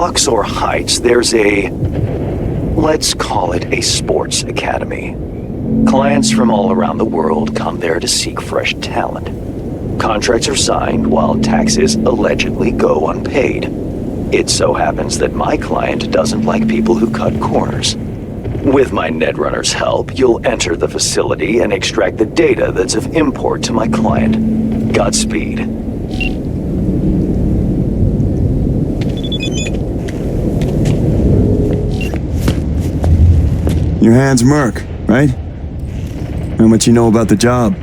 Luxor Heights, there's let's call it a sports academy. Clients from all around the world come there to seek fresh talent. Contracts are signed while taxes allegedly go unpaid. It so happens that my client doesn't like people who cut corners. With my Netrunner's help, you'll enter the facility and extract the data that's of import to my client. Godspeed. Your hand's Merc, right? How much you know about the job?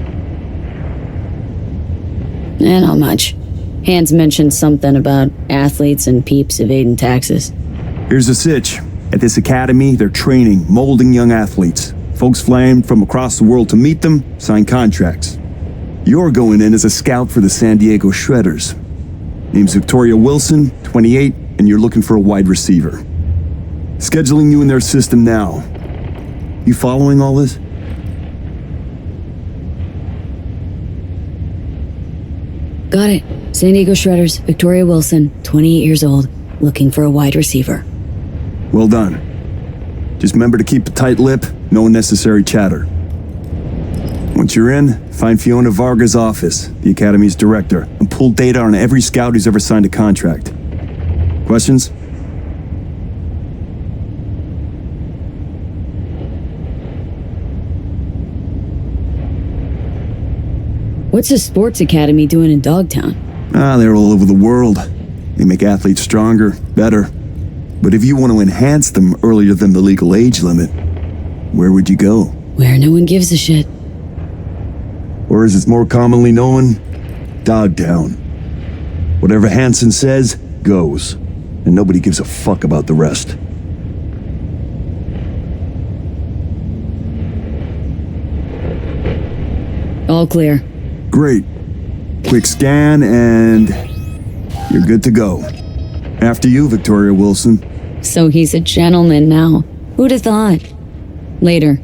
Not much. Hans mentioned something about athletes and peeps evading taxes. Here's the sitch. At this academy, they're training, molding young athletes. Folks flying from across the world to meet them, sign contracts. You're going in as a scout for the San Diego Shredders. Name's Victoria Wilson, 28, and you're looking for a wide receiver. Scheduling you in their system now. You following all this? Got it. San Diego Shredders, Victoria Wilson, 28 years old, looking for a wide receiver. Well done. Just remember to keep a tight lip, no unnecessary chatter. Once you're in, find Fiona Varga's office, the Academy's director, and pull data on every scout who's ever signed a contract. Questions? What's a sports academy doing in Dogtown? They're all over the world. They make athletes stronger, better. But if you want to enhance them earlier than the legal age limit, where would you go? Where no one gives a shit. Or as it's more commonly known, Dogtown. Whatever Hansen says, goes. And nobody gives a fuck about the rest. All clear. Great. Quick scan and you're good to go. After you, Victoria Wilson. So he's a gentleman now. Who'd have thought? Later.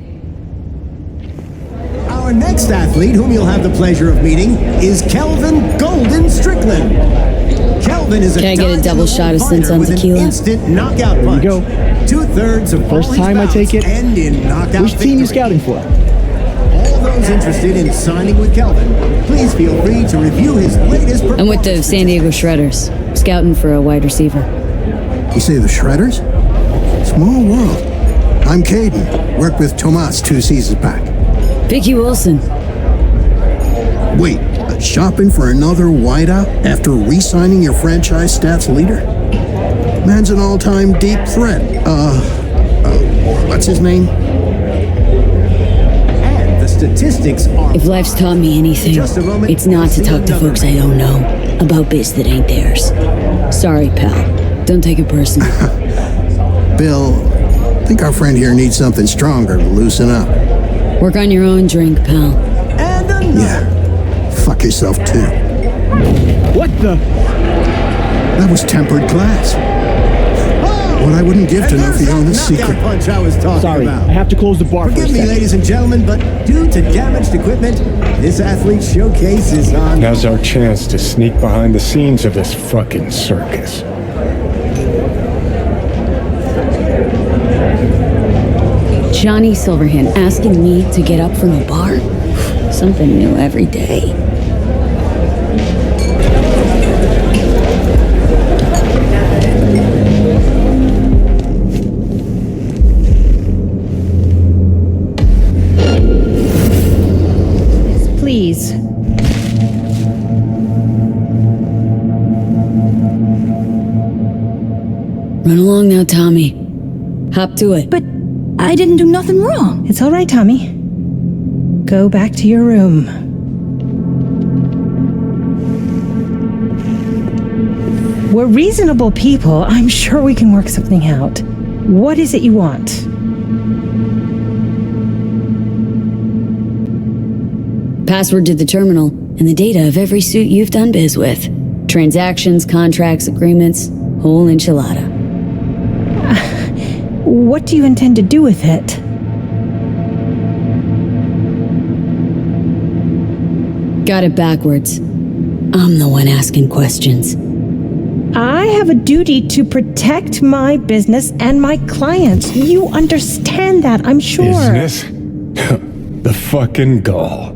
Our next athlete, whom you'll have the pleasure of meeting, is Kelvin Golden Strickland. Kelvin is Can I get a double shot of Sense on tequila? Instant knockout punch. Here we go. 2/3 of First time I take it. End in knockout Which team you victory. scouting for? All those interested in signing with Kelvin, please feel free to review his latest performance. I'm with the San Diego Shredders, scouting for a wide receiver. You say the Shredders? Small world. I'm Caden. Worked with Tomas 2 seasons back. Vicky Wilson. Wait, shopping for another wideout after re-signing your franchise stats leader? Man's an all-time deep threat. What's his name? And the statistics are... If life's taught me anything, Just a moment, it's not to we'll see talk to another folks I don't know about biz that ain't theirs. Sorry, pal. Don't take it personal. Bill, I think our friend here needs something stronger to loosen up. Work on your own drink, pal. And another. Yeah, fuck yourself too. What the? That was tempered glass. What I wouldn't give to know Fiona's secret. Punch I was talking Sorry, about. I have to close the bar for a Forgive me, second. ladies and gentlemen, but due to damaged equipment, this athlete showcase is on. Now's our chance to sneak behind the scenes of this fucking circus. Johnny Silverhand asking me to get up from a bar? Something new every day. Please. Run along now, Tommy. Hop to it. But I didn't do nothing wrong. It's all right, Tommy. Go back to your room. We're reasonable people. I'm sure we can work something out. What is it you want? Password to the terminal and the data of every suit you've done biz with. Transactions, contracts, agreements, whole enchilada. What do you intend to do with it? Got it backwards. I'm the one asking questions. I have a duty to protect my business and my clients. You understand that, I'm sure. Business? The fucking gall.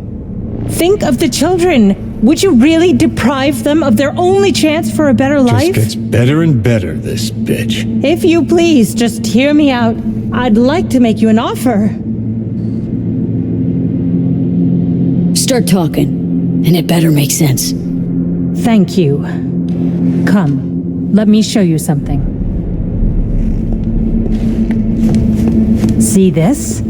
Think of the children. Would you really deprive them of their only chance for a better life? Just gets better and better, this bitch. If you please, just hear me out. I'd like to make you an offer. Start talking, and it better make sense. Thank you. Come, let me show you something. See this?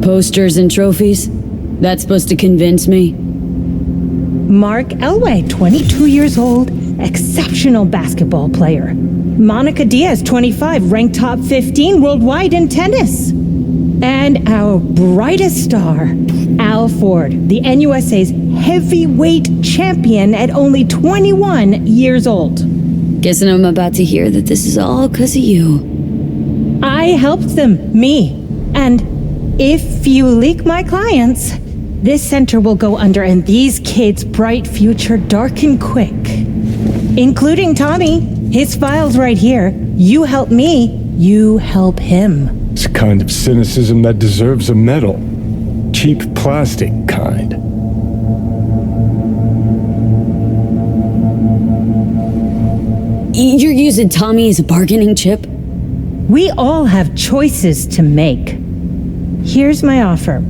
Posters and trophies? That's supposed to convince me? Mark Elway, 22 years old, exceptional basketball player. Monica Diaz, 25, ranked top 15 worldwide in tennis. And our brightest star, Al Ford, the NUSA's heavyweight champion at only 21 years old. Guessing I'm about to hear that this is all 'cause of you. I helped them, me. And if you leak my clients, this center will go under and these kids' bright future darken quick. Including Tommy. His file's right here. You help me, you help him. It's a kind of cynicism that deserves a medal. Cheap plastic kind. You're using Tommy as a bargaining chip? We all have choices to make. Here's my offer.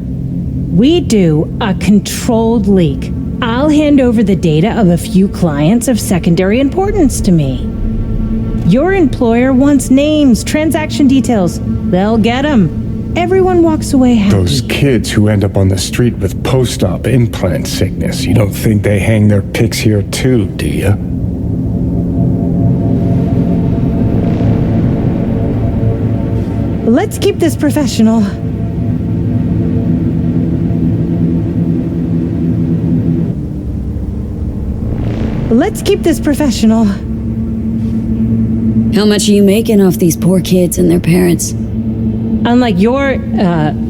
We do a controlled leak. I'll hand over the data of a few clients of secondary importance to me. Your employer wants names, transaction details. They'll get them. Everyone walks away happy. Those kids who end up on the street with post-op implant sickness, you don't think they hang their pics here too, do you? Let's keep this professional. Let's keep this professional. How much are you making off these poor kids and their parents? Unlike your,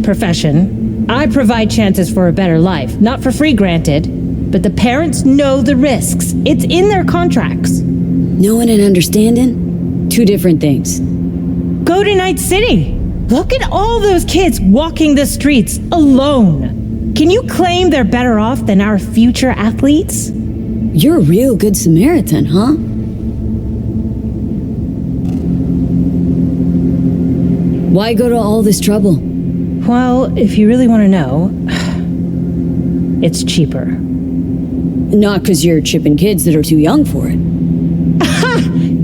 profession, I provide chances for a better life. Not for free, granted, but the parents know the risks. It's in their contracts. Knowing and understanding? Two different things. Go to Night City. Look at all those kids walking the streets alone. Can you claim they're better off than our future athletes? You're a real good Samaritan, huh? Why go to all this trouble? Well, if you really want to know, it's cheaper. Not 'cause you're chipping kids that are too young for it.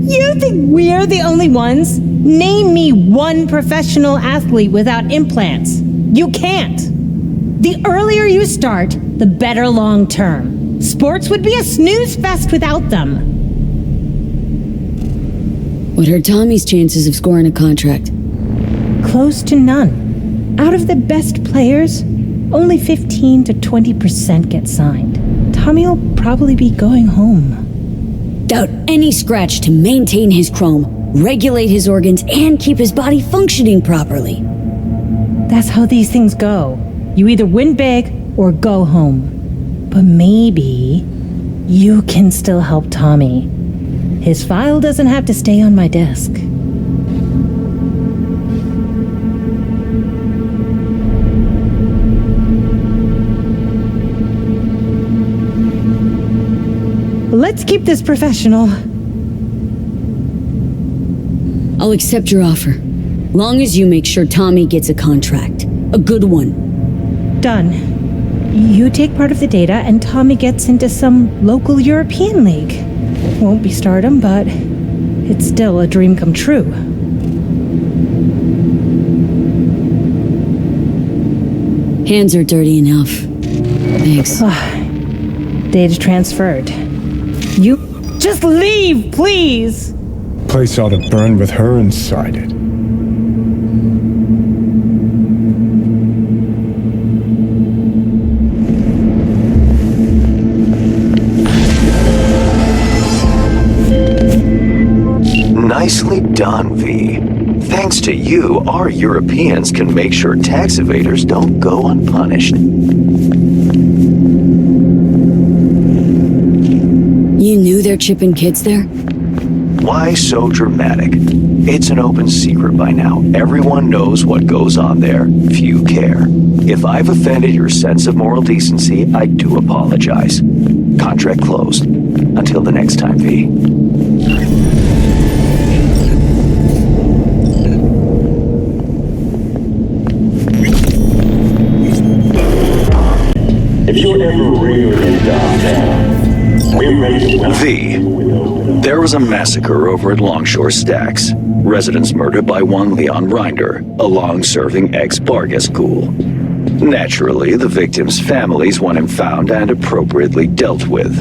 You think we're the only ones? Name me one professional athlete without implants. You can't. The earlier you start, the better long term. Sports would be a snooze fest without them. What are Tommy's chances of scoring a contract? Close to none. Out of the best players, only 15 to 20% get signed. Tommy will probably be going home. Without any scratch to maintain his chrome, regulate his organs, and keep his body functioning properly. That's how these things go. You either win big or go home. But maybe you can still help Tommy. His file doesn't have to stay on my desk. Let's keep this professional. I'll accept your offer, long as you make sure Tommy gets a contract. A good one. Done. You take part of the data and Tommy gets into some local European league. Won't be stardom, but it's still a dream come true. Hands are dirty enough. Thanks. Data transferred. You just leave, please! Place ought to burn with her inside it. Nicely done, V. Thanks to you, our Europeans can make sure tax evaders don't go unpunished. they're chipping kids there? Why so dramatic? It's an open secret by now. Everyone knows what goes on there. Few care. If I've offended your sense of moral decency, I do apologize. Contract closed. Until the next time, V. If you're ever really in downtown, we're ready to welcome V. There was a massacre over at Longshore Stacks. Residents murdered by one Leon Rinder, a long-serving ex-Vargas ghoul. Naturally, the victims' families want him found and appropriately dealt with.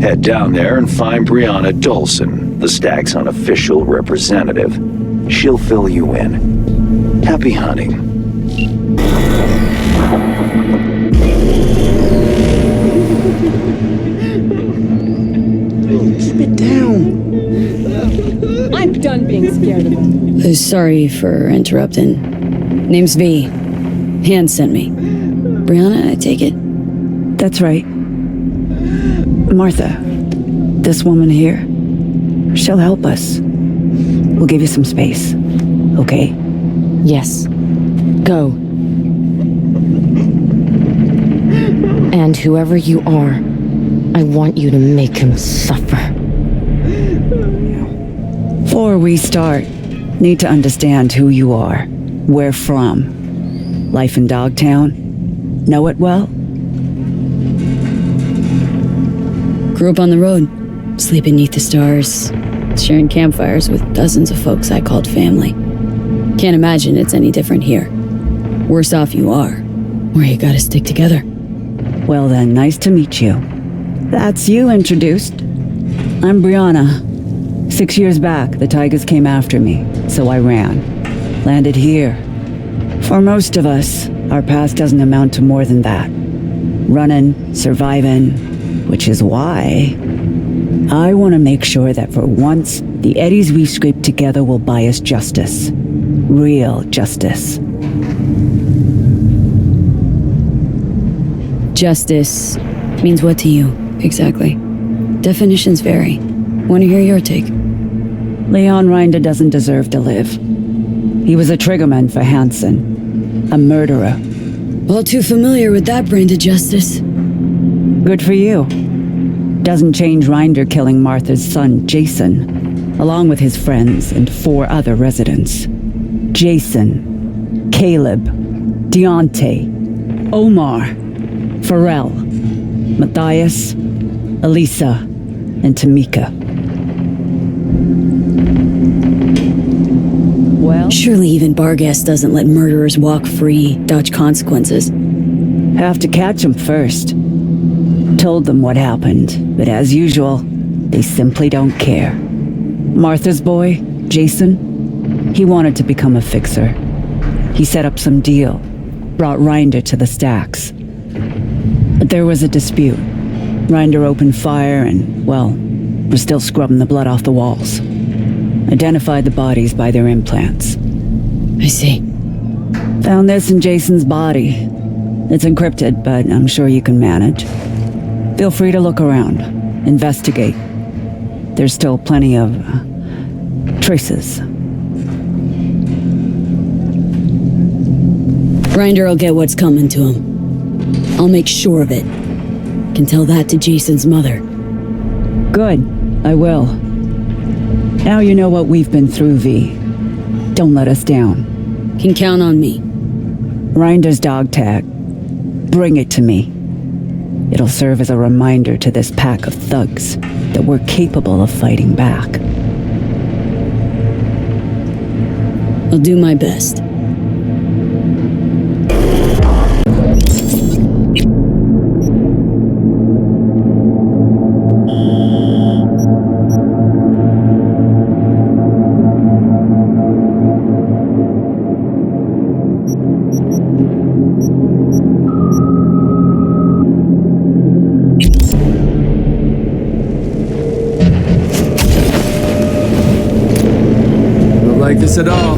Head down there and find Brianna Dolson, the Stacks' unofficial representative. She'll fill you in. Happy hunting. Keep it down. I'm done being scared of him. Sorry for interrupting. Name's V. Hand sent me. Brianna, I take it? That's right. Martha, this woman here, she'll help us. We'll give you some space, okay? Yes. Go. And whoever you are, I want you to make him suffer. Before we start, need to understand who you are, where from. Life in Dogtown? Know it well? Grew up on the road, sleep beneath the stars, sharing campfires with dozens of folks I called family. Can't imagine it's any different here. Worse off you are, where you gotta stick together. Well then, nice to meet you. That's you introduced. I'm Brianna. 6 years back, the Tigers came after me, so I ran. Landed here. For most of us, our past doesn't amount to more than that. Running, surviving, which is why I want to make sure that for once, the eddies we scraped together will buy us justice. Real justice. Justice means what to you, exactly? Definitions vary. Want to hear your take? Leon Rinder doesn't deserve to live. He was a triggerman for Hansen. A murderer. All too familiar with that brand of justice. Good for you. Doesn't change Rinder killing Martha's son, Jason, along with his friends and 4 other residents. Jason, Caleb, Deontay, Omar, Pharrell, Matthias, Elisa, and Tamika. Well, surely even Vargas doesn't let murderers walk free, dodge consequences. Have to catch them first. Told them what happened, but as usual, they simply don't care. Martha's boy, Jason, he wanted to become a fixer. He set up some deal, brought Rinder to the Stacks. But there was a dispute. Rinder opened fire and, well, was still scrubbing the blood off the walls. Identified the bodies by their implants. I see. Found this in Jason's body. It's encrypted, but I'm sure you can manage. Feel free to look around. Investigate. There's still plenty of traces. Rinder will get what's coming to him. I'll make sure of it. Can tell that to Jason's mother. Good. I will. Now you know what we've been through, V. Don't let us down. Can count on me. Rinder's dog tag. Bring it to me. It'll serve as a reminder to this pack of thugs that we're capable of fighting back. I'll do my best. Like this at all.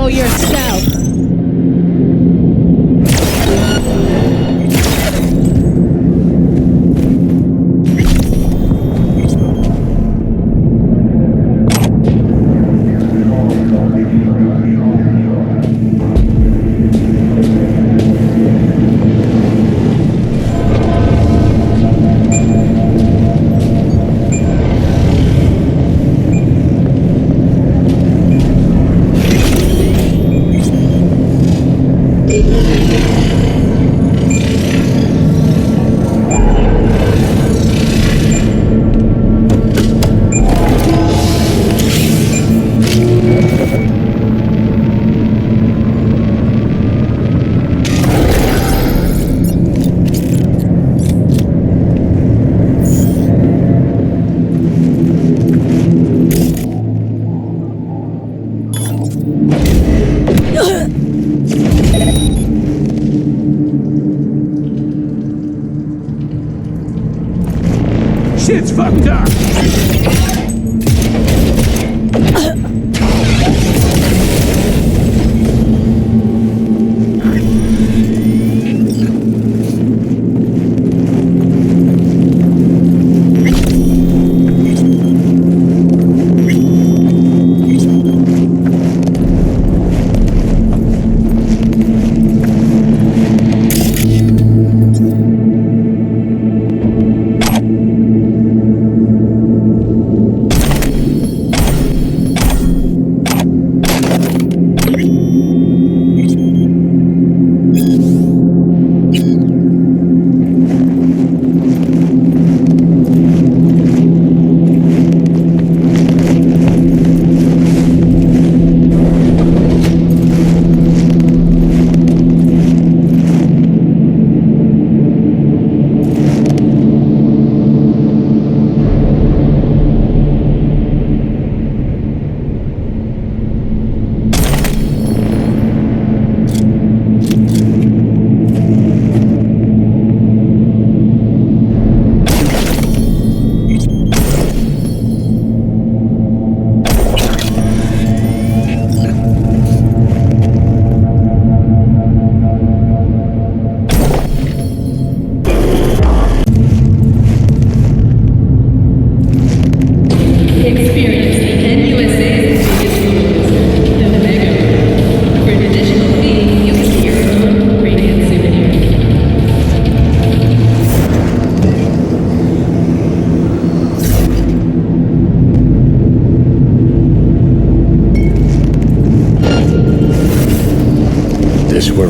yourself. Shit's fucked up!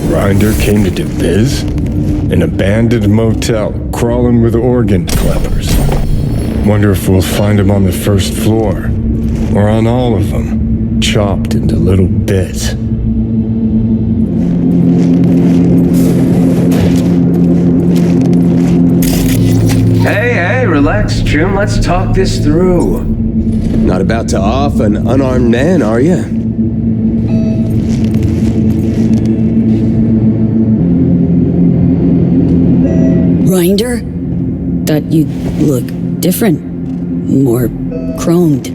Grinder came to do biz? An abandoned motel, crawling with organ clevers. Wonder if we'll find him on the first floor, or on all of them, chopped into little bits. Hey, relax, Jim. Let's talk this through. Not about to off an unarmed man, are you? Grinder? Thought you'd look different. More chromed.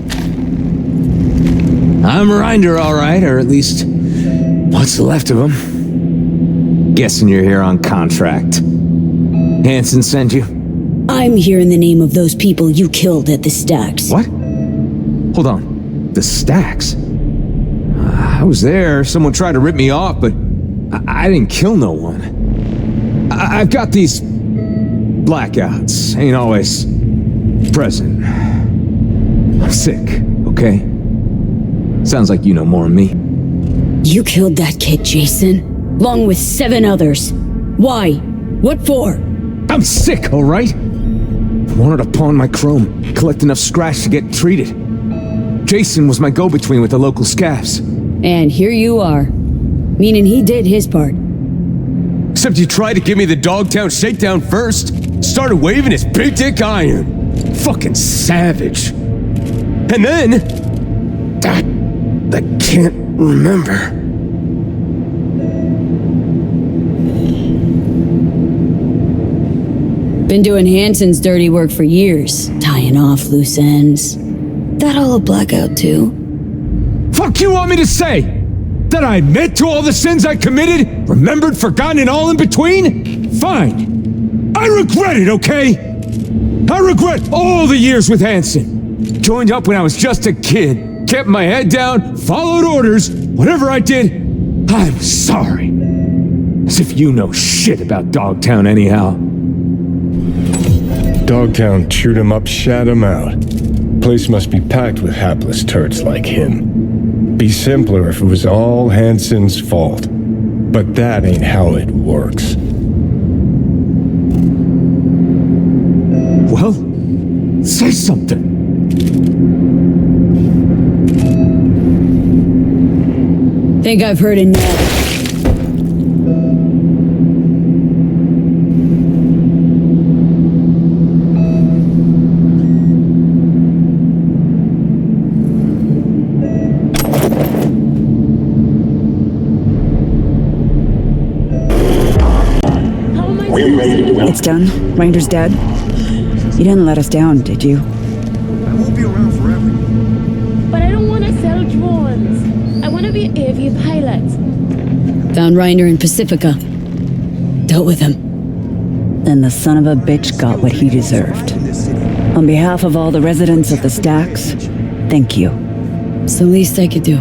I'm Grinder, all right, or at least what's left of him. Guessing you're here on contract. Hanson sent you? I'm here in the name of those people you killed at the stacks. What? Hold on. The stacks? I was there. Someone tried to rip me off, but I didn't kill no one. I've got these blackouts. Ain't always present. I'm sick, okay? Sounds like you know more than me. You killed that kid, Jason, along with 7 others. Why? What for? I'm sick, all right? I wanted to pawn my chrome, collect enough scratch to get treated. Jason was my go-between with the local scavs. And here you are. Meaning he did his part. Except you tried to give me the Dogtown shakedown first. Started waving his big dick iron. Fucking savage. And then... I can't remember. Been doing Hanson's dirty work for years. Tying off loose ends. That all a blackout too? Fuck you want me to say? That I admit to all the sins I committed, remembered, forgotten, and all in between? Fine. I regret it, okay? I regret all the years with Hansen. Joined up when I was just a kid, kept my head down, followed orders, whatever I did, I'm sorry. As if you know shit about Dogtown anyhow. Dogtown chewed him up, shat him out. Place must be packed with hapless turds like him. Be simpler if it was all Hansen's fault. But that ain't how it works. Well, say something. Think I've heard enough. It's done. Ranger's dead. You didn't let us down, did you? I won't be around forever. But I don't want to sell drones. I want to be an AV pilot. Found Reiner in Pacifica. Dealt with him. Then the son of a bitch got what he deserved. On behalf of all the residents of the Stacks, thank you. It's the least I could do.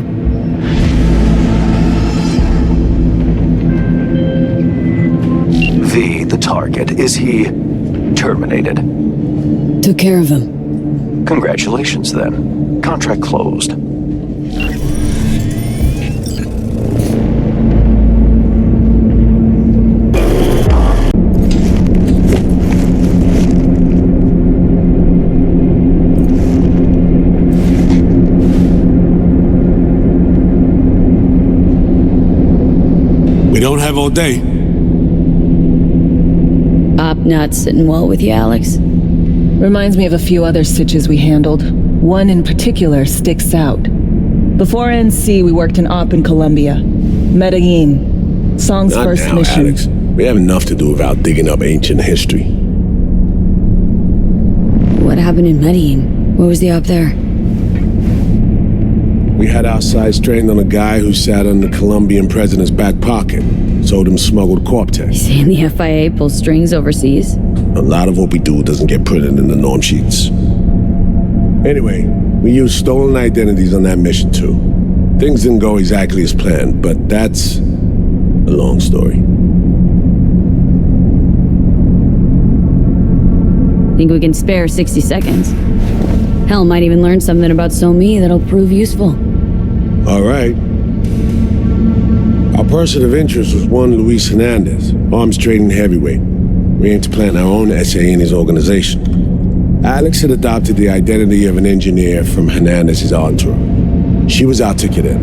The target, is he terminated? Took care of him. Congratulations then. Contract closed. We don't have all day. Op not sitting well with you, Alex. Reminds me of a few other stitches we handled. One in particular sticks out. Before NC, we worked in Op in Colombia. Medellin. Song's Not first now, mission. Alex. We have enough to do without digging up ancient history. What happened in Medellin? What was the op there? We had our sights trained on a guy who sat in the Colombian president's back pocket. Sold him smuggled Corp-Tech. Saying the FIA pulls strings overseas? A lot of what we do doesn't get printed in the norm sheets. Anyway, we used stolen identities on that mission too. Things didn't go exactly as planned, but that's a long story. Think we can spare 60 seconds? Hell, might even learn something about So-Me that'll prove useful. All right. Our person of interest was one Luis Hernandez, arms trading heavyweight. We aim to plant our own SA in his organization. Alex had adopted the identity of an engineer from Hernandez's entourage. She was our ticket in.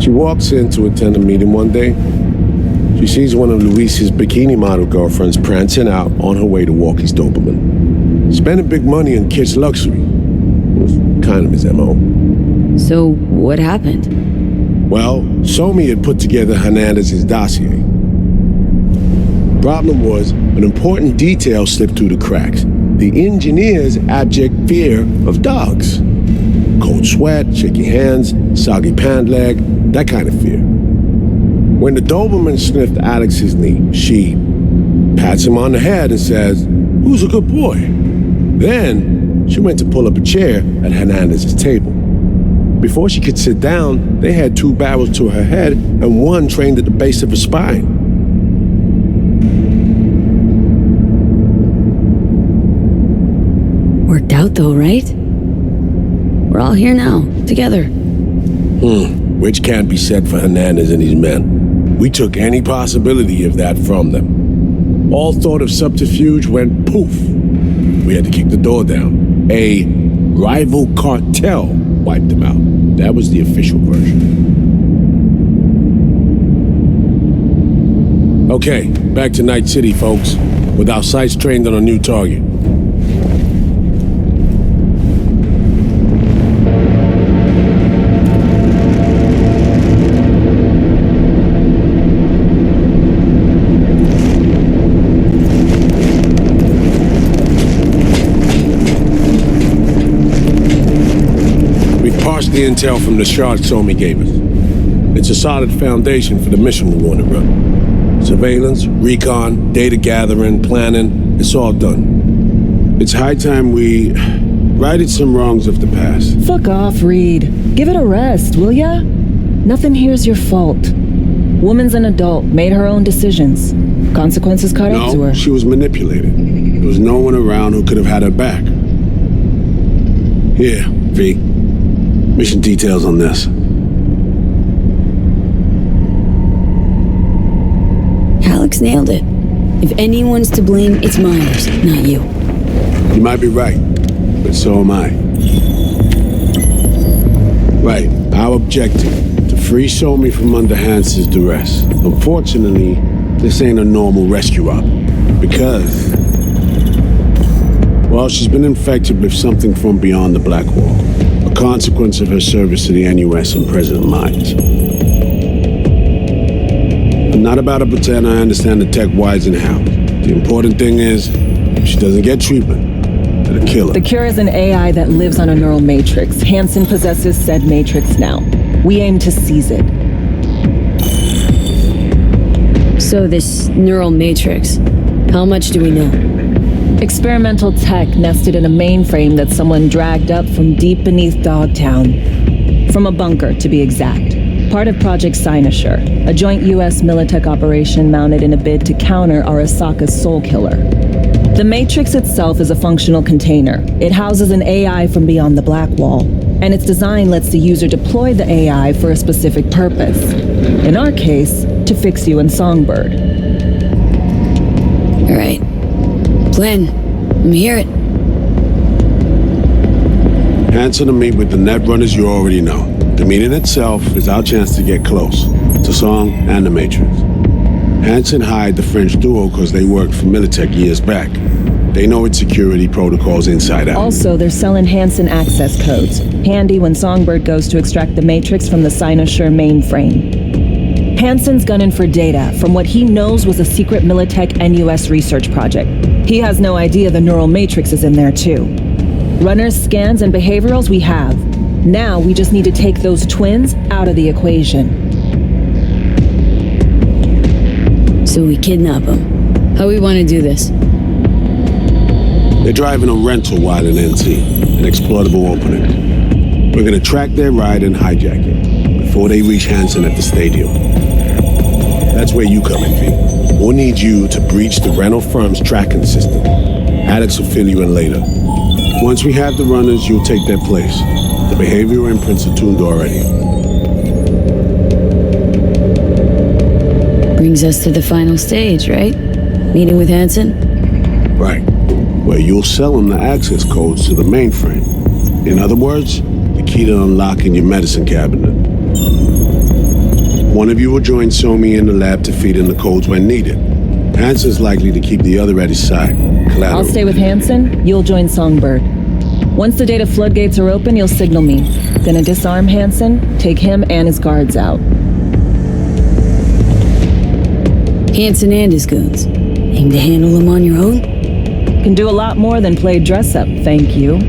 She walks in to attend a meeting one day. She sees one of Luis's bikini model girlfriends prancing out on her way to walk his Doberman. Spending big money on kids' luxury. It was kind of his MO. So, what happened? Well, So-Me had put together Hernandez's dossier. Problem was, an important detail slipped through the cracks. The engineer's abject fear of dogs. Cold sweat, shaky hands, soggy pant leg, that kind of fear. When the Doberman sniffed Alex's knee, she pats him on the head and says, "Who's a good boy?" Then, she went to pull up a chair at Hernandez's table. Before she could sit down, they had two barrels to her head and one trained at the base of her spine. Worked out though, right? We're all here now, together. Which can't be said for Hernandez and his men. We took any possibility of that from them. All thought of subterfuge went poof. We had to kick the door down. A rival cartel wiped them out. That was the official version. Okay, back to Night City, folks, with our sights trained on a new target. The intel from the shard So-Me gave us. It's a solid foundation for the mission we want to run. Surveillance, recon, data gathering, planning, it's all done. It's high time we righted some wrongs of the past. Fuck off, Reed. Give it a rest, will ya? Nothing here's your fault. Woman's an adult, made her own decisions. Consequences caught up to her. No, she was manipulated. There was no one around who could have had her back. Here, V. Mission details on this. Alex nailed it. If anyone's to blame, it's Myers, not you. You might be right, but so am I. Right, our objective, to free Somi from under Hansen's duress. Unfortunately, this ain't a normal rescue op, because, well, she's been infected with something from beyond the Black Wall, a consequence of her service to the NUS and President Myers. I'm not about to pretend I understand the tech whys and hows. The important thing is, if she doesn't get treatment, it'll kill her. The cure is an AI that lives on a neural matrix. Hansen possesses said matrix now. We aim to seize it. So this neural matrix, how much do we know? Experimental tech nested in a mainframe that someone dragged up from deep beneath Dogtown. From a bunker, to be exact. Part of Project Cynosure, a joint U.S. Militech operation mounted in a bid to counter Arasaka's soul killer. The Matrix itself is a functional container. It houses an AI from beyond the Black Wall, and its design lets the user deploy the AI for a specific purpose. In our case, to fix you in Songbird. All right. Plan. Let me hear it. Hansen and me with the net runners you already know. The meeting itself is our chance to get close to Song and the Matrix. Hansen hired the French duo because they worked for Militech years back. They know its security protocols inside out. Also, they're selling Hansen access codes. Handy when Songbird goes to extract the Matrix from the Cynosure mainframe. Hansen's gunning for data from what he knows was a secret Militech NUS research project. He has no idea the neural matrix is in there too. Runners, scans, and behaviorals we have. Now we just need to take those twins out of the equation. So we kidnap them. How we want to do this? They're driving a rental while in NC, an exploitable opening. We're gonna track their ride and hijack it before they reach Hansen at the stadium. That's where you come in, V. We'll need you to breach the rental firm's tracking system. Alex will fill you in later. Once we have the runners, you'll take their place. The behavioral imprints are tuned already. Brings us to the final stage, right? Meeting with Hansen? Right. Where you'll sell him the access codes to the mainframe. In other words, the key to unlocking your medicine cabinet. One of you will join Somi in the lab to feed in the codes when needed. Hansen's likely to keep the other at his side. Collateral. I'll stay with Hansen, you'll join Songbird. Once the data floodgates are open, you'll signal me. Gonna disarm Hansen, take him and his guards out. Hansen and his goons. Aim to handle them on your own? Can do a lot more than play dress-up, thank you.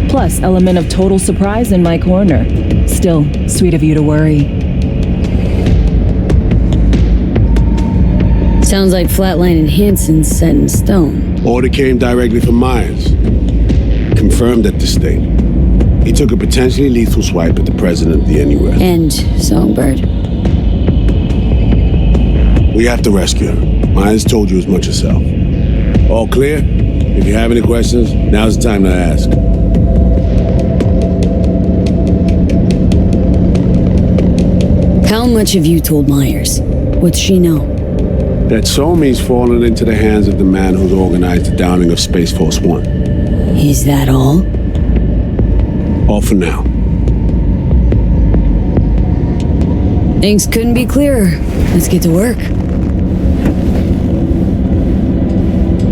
Plus, element of total surprise in my corner. Still, sweet of you to worry. Sounds like flatlining Hansen's set in stone. Order came directly from Myers. Confirmed at the state. He took a potentially lethal swipe at the president of the NUS. And Songbird. We have to rescue her. Myers told you as much herself. All clear? If you have any questions, now's the time to ask. How much have you told Myers? What's she know? That Somi's fallen into the hands of the man who's organized the downing of Space Force One. Is that all? All for now. Things couldn't be clearer. Let's get to work.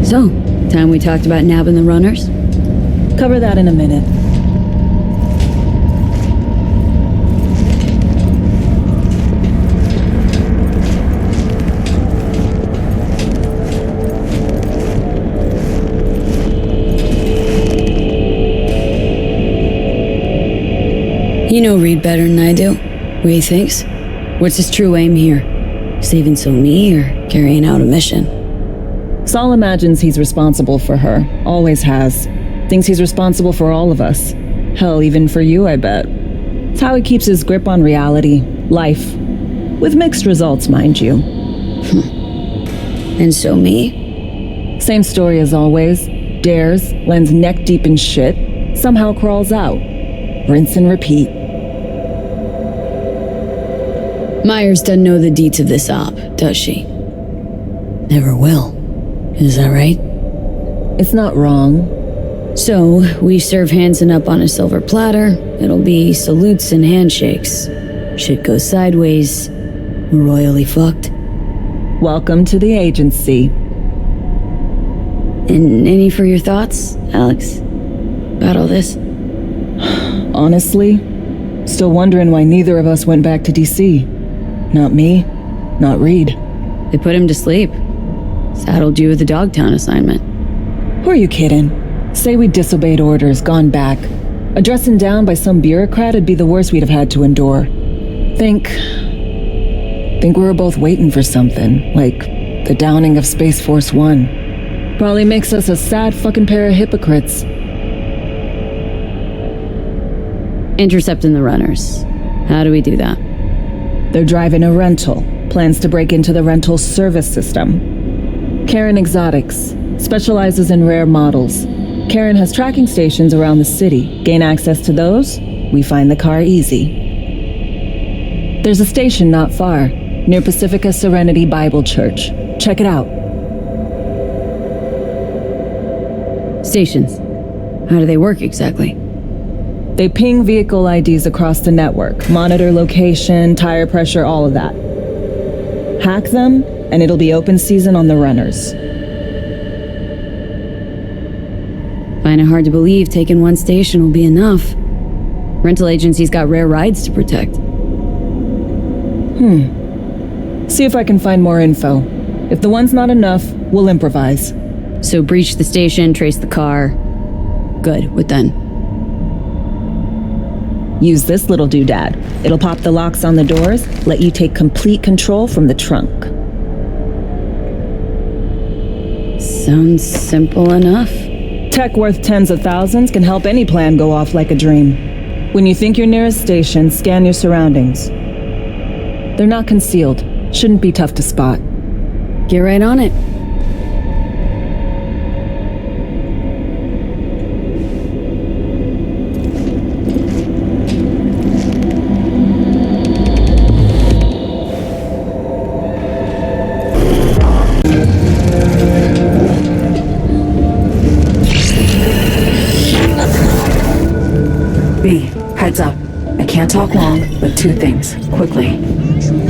So, time we talked about nabbing the runners? Cover that in a minute. You know Reed better than I do. What he thinks? What's his true aim here? Saving So-Mi or carrying out a mission? Saul imagines he's responsible for her. Always has. Thinks he's responsible for all of us. Hell, even for you, I bet. It's how he keeps his grip on reality. Life. With mixed results, mind you. And So-Mi? Same story as always. Dares, lands neck deep in shit, somehow crawls out. Rinse and repeat. Myers doesn't know the deets of this op, does she? Never will. Is that right? It's not wrong. So, we serve Hansen up on a silver platter. It'll be salutes and handshakes. Shit goes sideways. We're royally fucked. Welcome to the agency. And any for your thoughts, Alex? About all this? Honestly, still wondering why neither of us went back to DC. Not me, not Reed. They put him to sleep. Saddled you with the Dogtown assignment. Who are you kidding? Say we disobeyed orders, gone back. Addressing down by some bureaucrat would be the worst we'd have had to endure. Think we were both waiting for something, like the downing of Space Force One. Probably makes us a sad fucking pair of hypocrites. Intercepting the runners. How do we do that? They're driving a rental. Plans to break into the rental service system. Karen Exotics. Specializes in rare models. Karen has tracking stations around the city. Gain access to those, we find the car easy. There's a station not far, near Pacifica Serenity Bible Church. Check it out. Stations. How do they work exactly? They ping vehicle IDs across the network, monitor location, tire pressure, all of that. Hack them, and it'll be open season on the runners. Find it hard to believe taking one station will be enough. Rental agencies got rare rides to protect. See if I can find more info. If the one's not enough, we'll improvise. So breach the station, trace the car. Good, what then? Use this little doodad. It'll pop the locks on the doors, let you take complete control from the trunk. Sounds simple enough. Tech worth tens of thousands can help any plan go off like a dream. When you think you're near a station, scan your surroundings. They're not concealed. Shouldn't be tough to spot. Get right on it. Heads up. I can't talk long, but two things, quickly.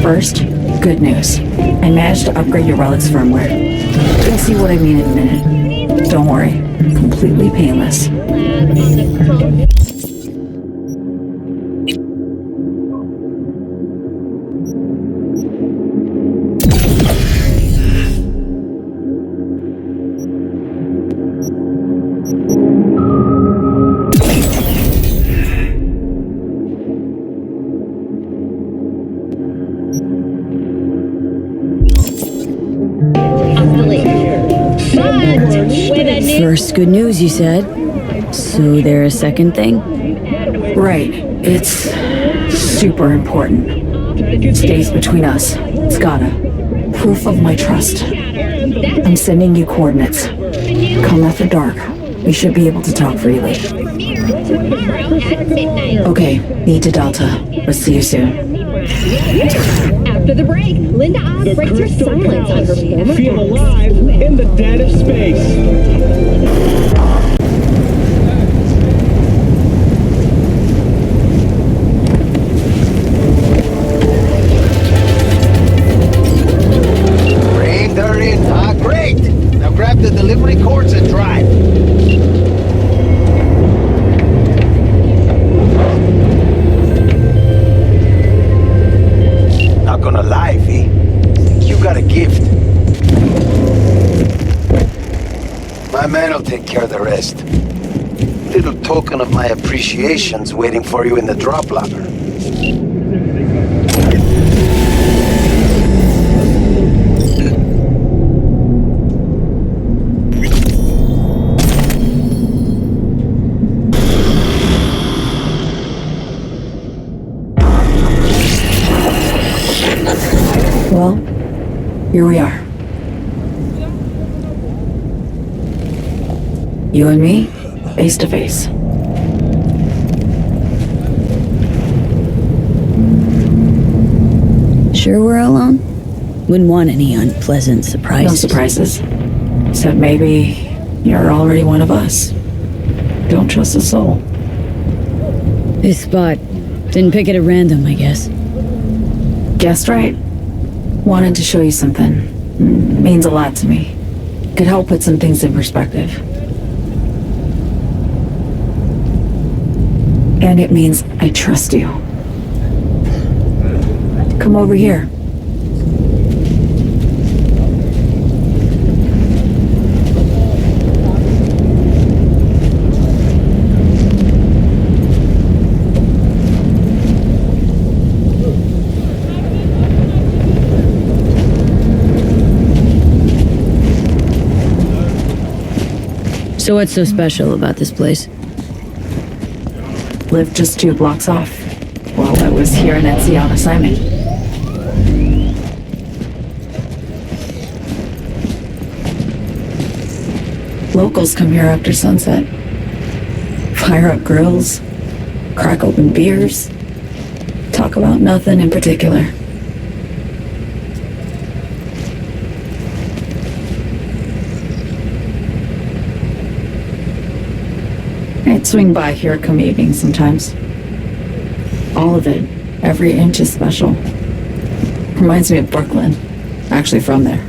First, good news. I managed to upgrade your Relic's firmware. You'll see what I mean in a minute. Don't worry, completely painless. First good news, you said. So there a second thing? Right. It's super important. Stays between us. It's gotta. Proof of my trust. I'm sending you coordinates. Come after dark. We should be able to talk freely. Okay, need to Delta. Let's see you soon. After the break, Linda Oz breaks her silence on her former Feel alive in the dead of space. They're in. Great! Now grab the delivery cords and drive. Not gonna lie, V. You got a gift. My man will take care of the rest. Little token of my appreciation's waiting for you in the drop locker. Well, here we are. You and me, face to face. Sure we're alone? Wouldn't want any unpleasant surprises. No surprises. Except maybe you're already one of us. Don't trust a soul. This spot. Didn't pick it at random, I guess. Guessed right. Wanted to show you something. Means a lot to me. Could help put some things in perspective. And it means I trust you. Come over here. So what's so special about this place? Lived just 2 blocks off while I was here in Inceased on assignment. Locals come here after sunset. Fire up grills, crack open beers, talk about nothing in particular. I'd swing by here come evening sometimes. All of it, every inch is special. Reminds me of Brooklyn. Actually from there.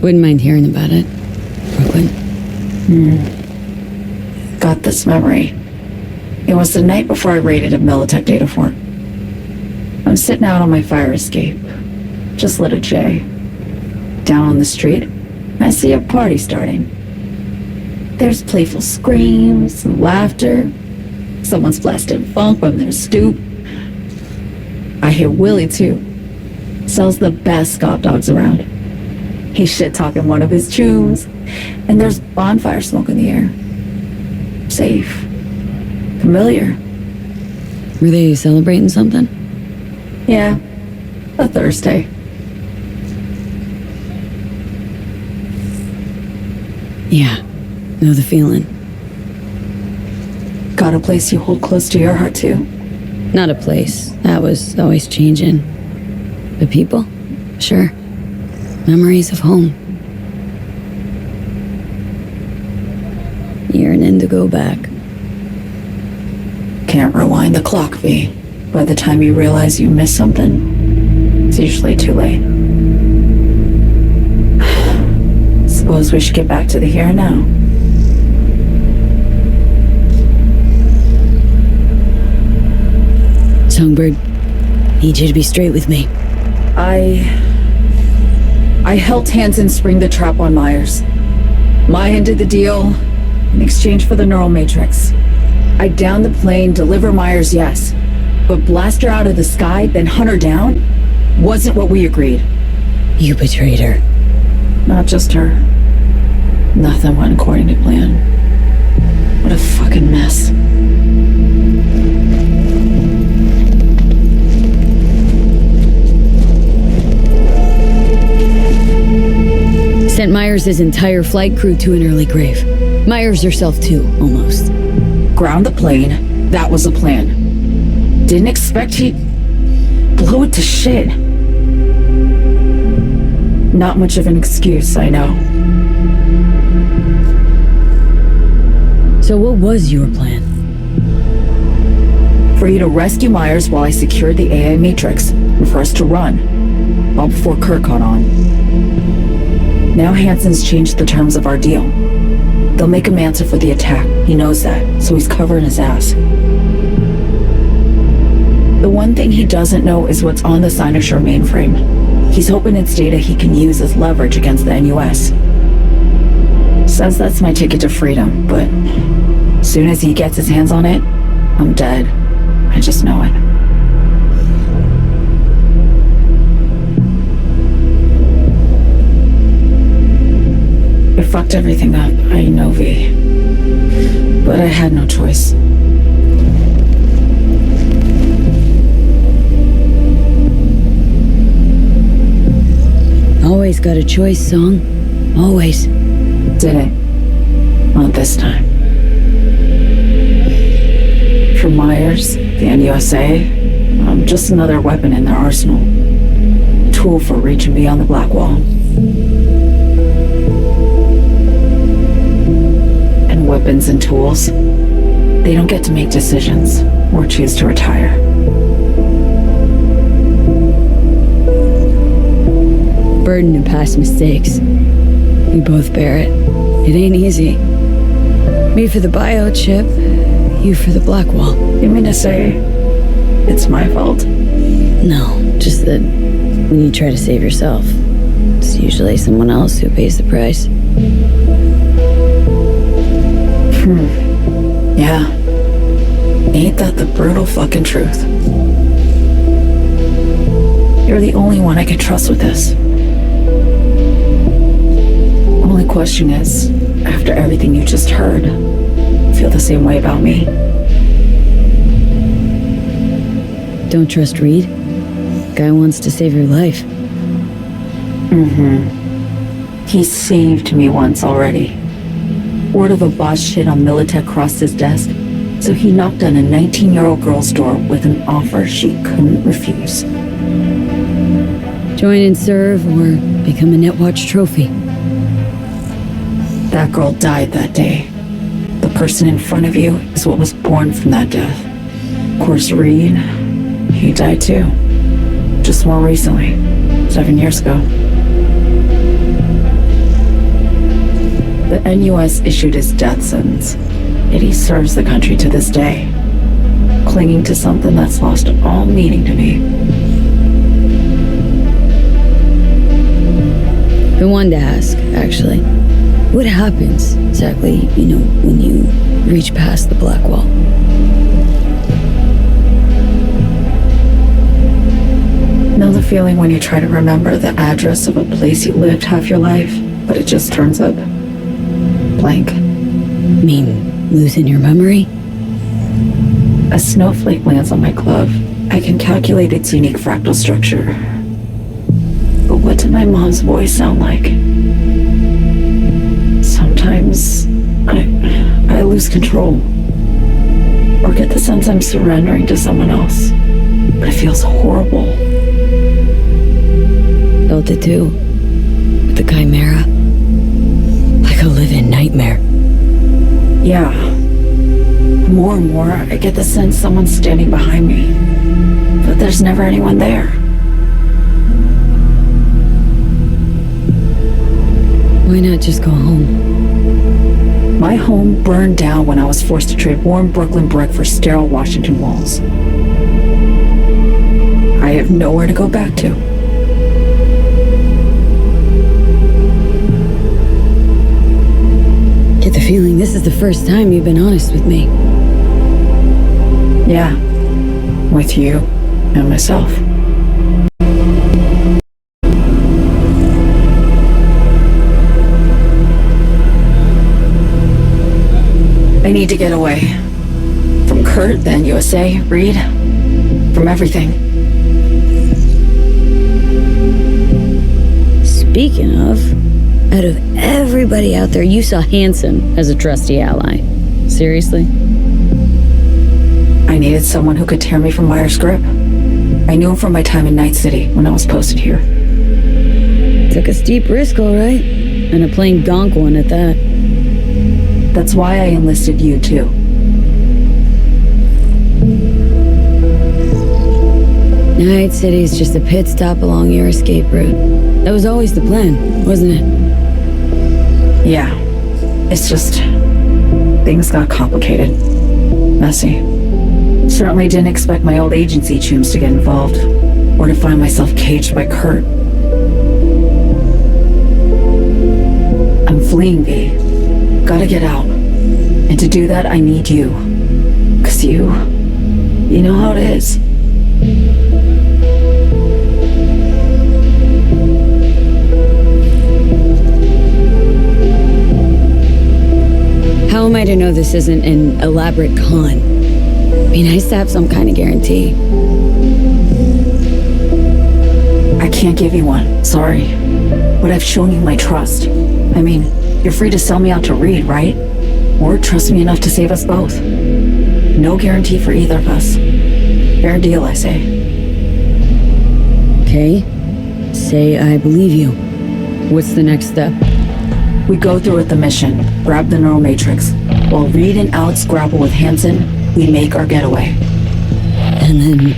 Wouldn't mind hearing about it. Brooklyn. Got this memory. It was the night before I raided a Militech data fort. I'm sitting out on my fire escape. Just lit a J. Down on the street, I see a party starting. There's playful screams and laughter. Someone's blasting funk from their stoop. I hear Willie too. Sells the best scop dogs around. He's shit-talking one of his tunes. And there's bonfire smoke in the air. Safe. Familiar. Were they celebrating something? Yeah. A Thursday. Yeah. Know the feeling. Got a place you hold close to your heart too? Not a place. That was always changing. But people? Sure. Memories of home. Yearning to go back. Can't rewind the clock, V. By the time you realize you missed something, it's usually too late. Suppose we should get back to the here and now. Songbird, need you to be straight with me. I helped Hansen spring the trap on Myers. Maya did the deal in exchange for the neural matrix. I downed the plane, deliver Myers, yes. But blast her out of the sky, then hunt her down, wasn't what we agreed. You betrayed her. Not just her. Nothing went according to plan. What a fucking mess. Sent Myers' entire flight crew to an early grave. Myers herself too, almost. Ground the plane, that was the plan. Didn't expect he'd blow it to shit. Not much of an excuse, I know. So what was your plan? For you to rescue Myers while I secured the AI Matrix, and for us to run, all before Kirk caught on. Now Hansen's changed the terms of our deal. They'll make him answer for the attack. He knows that, so he's covering his ass. The one thing he doesn't know is what's on the Cynosure mainframe. He's hoping it's data he can use as leverage against the NUS. Says that's my ticket to freedom, but as soon as he gets his hands on it, I'm dead. I just know it. It fucked everything up, I know, V. But I had no choice. always got a choice, Song. Always. Didn't. Not this time. For Myers, the NUSA, I'm just another weapon in their arsenal. A tool for reaching beyond the black wall. And weapons and tools, they don't get to make decisions or choose to retire. Burden of past mistakes. We both bear it. It ain't easy. Me for the biochip, you for the black wall. You mean to say it's my fault? No, just that when you try to save yourself, it's usually someone else who pays the price. Yeah. Ain't that the brutal fucking truth? You're the only one I can trust with this. Only question is, after everything you just heard, feel the same way about me? Don't trust Reed? Guy wants to save your life. He saved me once already. Word of a boss shit on Militech crossed his desk, so he knocked on a 19-year-old girl's door with an offer she couldn't refuse. Join and serve or become a Netwatch trophy. That girl died that day. The person in front of you is what was born from that death. Of course, Reed, he died too. Just more recently, 7 years ago. The NUS issued his death sentence, yet he serves the country to this day, clinging to something that's lost all meaning to me. I wanted to ask, actually. What happens exactly, when you reach past the black wall? Know the feeling when you try to remember the address of a place you lived half your life, but it just turns up blank? Mean losing your memory? A snowflake lands on my glove. I can calculate its unique fractal structure. But what did my mom's voice sound like? Sometimes I lose control. Or get the sense I'm surrendering to someone else. But it feels horrible. Felt it too. With the Chimera. Like a living nightmare. Yeah. More and more, I get the sense someone's standing behind me. But there's never anyone there. Why not just go home? My home burned down when I was forced to trade warm Brooklyn brick for sterile Washington walls. I have nowhere to go back to. Get the feeling this is the first time you've been honest with me. Yeah. With you and myself. I need to get away. From Kurt, then USA, Reed. From everything. Speaking of, out of everybody out there, you saw Hansen as a trusty ally. Seriously? I needed someone who could tear me from Myers' grip. I knew him from my time in Night City when I was posted here. Took a steep risk, all right. And a plain gonk one at that. That's why I enlisted you, too. Night City's just a pit stop along your escape route. That was always the plan, wasn't it? Yeah. It's just... things got complicated. Messy. Certainly didn't expect my old agency chooms to get involved. Or to find myself caged by Kurt. I'm fleeing, V. Gotta get out. And to do that, I need you. 'Cause you know how it is. How am I to know this isn't an elaborate con? Be nice to have some kind of guarantee. I can't give you one. Sorry. but I've shown you my trust. I mean, you're free to sell me out to Reed, right? Or trust me enough to save us both. No guarantee for either of us. Fair deal, I say. Okay. Say I believe you. What's the next step? We go through with the mission, grab the neural matrix. While Reed and Alex grapple with Hansen, we make our getaway. And then...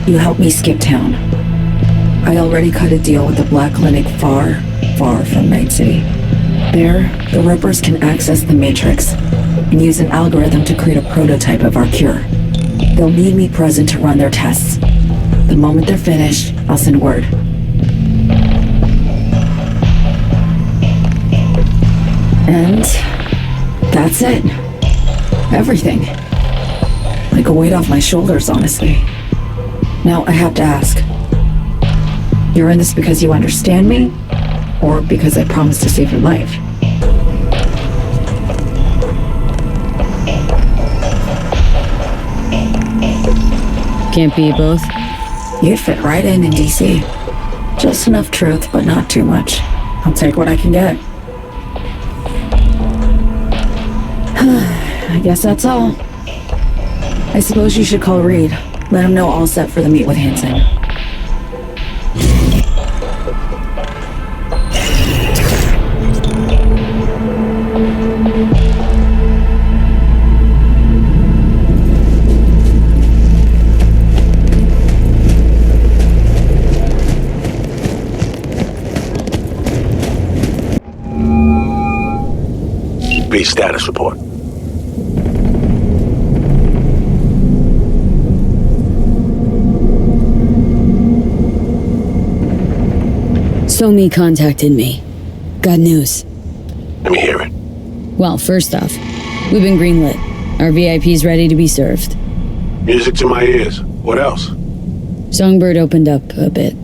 You help me skip town. I already cut a deal with the Black Clinic far, far from Night City. There, the Rippers can access the Matrix and use an algorithm to create a prototype of our cure. They'll need me present to run their tests. The moment they're finished, I'll send word. And that's it. Everything. Like a weight off my shoulders, honestly. Now, I have to ask. You're in this because you understand me? Or because I promised to save your life? Can't be both? You'd fit right in DC. Just enough truth, but not too much. I'll take what I can get. I guess that's all. I suppose you should call Reed. Let him know all set for the meet with Hansen. Base status report. Somi contacted me. Got news. Let me hear it. Well, first off, we've been greenlit. Our VIP's ready to be served. Music to my ears. What else? Songbird opened up a bit.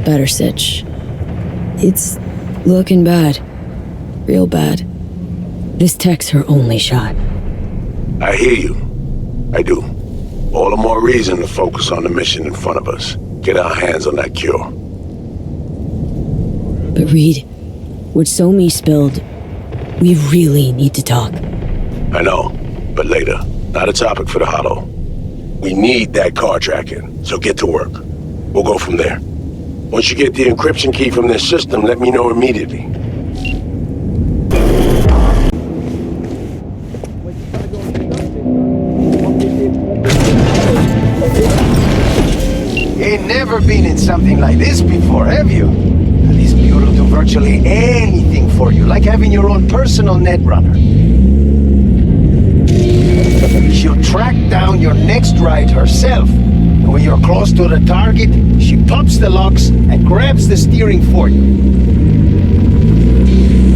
Better sitch. It's looking bad. Real bad. This tech's her only shot. I hear you. I do. All the more reason to focus on the mission in front of us. Get our hands on that cure. But Reed, what Somi spilled, we really need to talk. I know, but later. Not a topic for the Hollow. We need that car tracking, so get to work. We'll go from there. Once you get the encryption key from this system, let me know immediately. Ain't never been in something like this before, have you? This bureau will do virtually anything for you, like having your own personal netrunner. She'll track down your next ride herself. And when you're close to the target, she pops the locks and grabs the steering for you.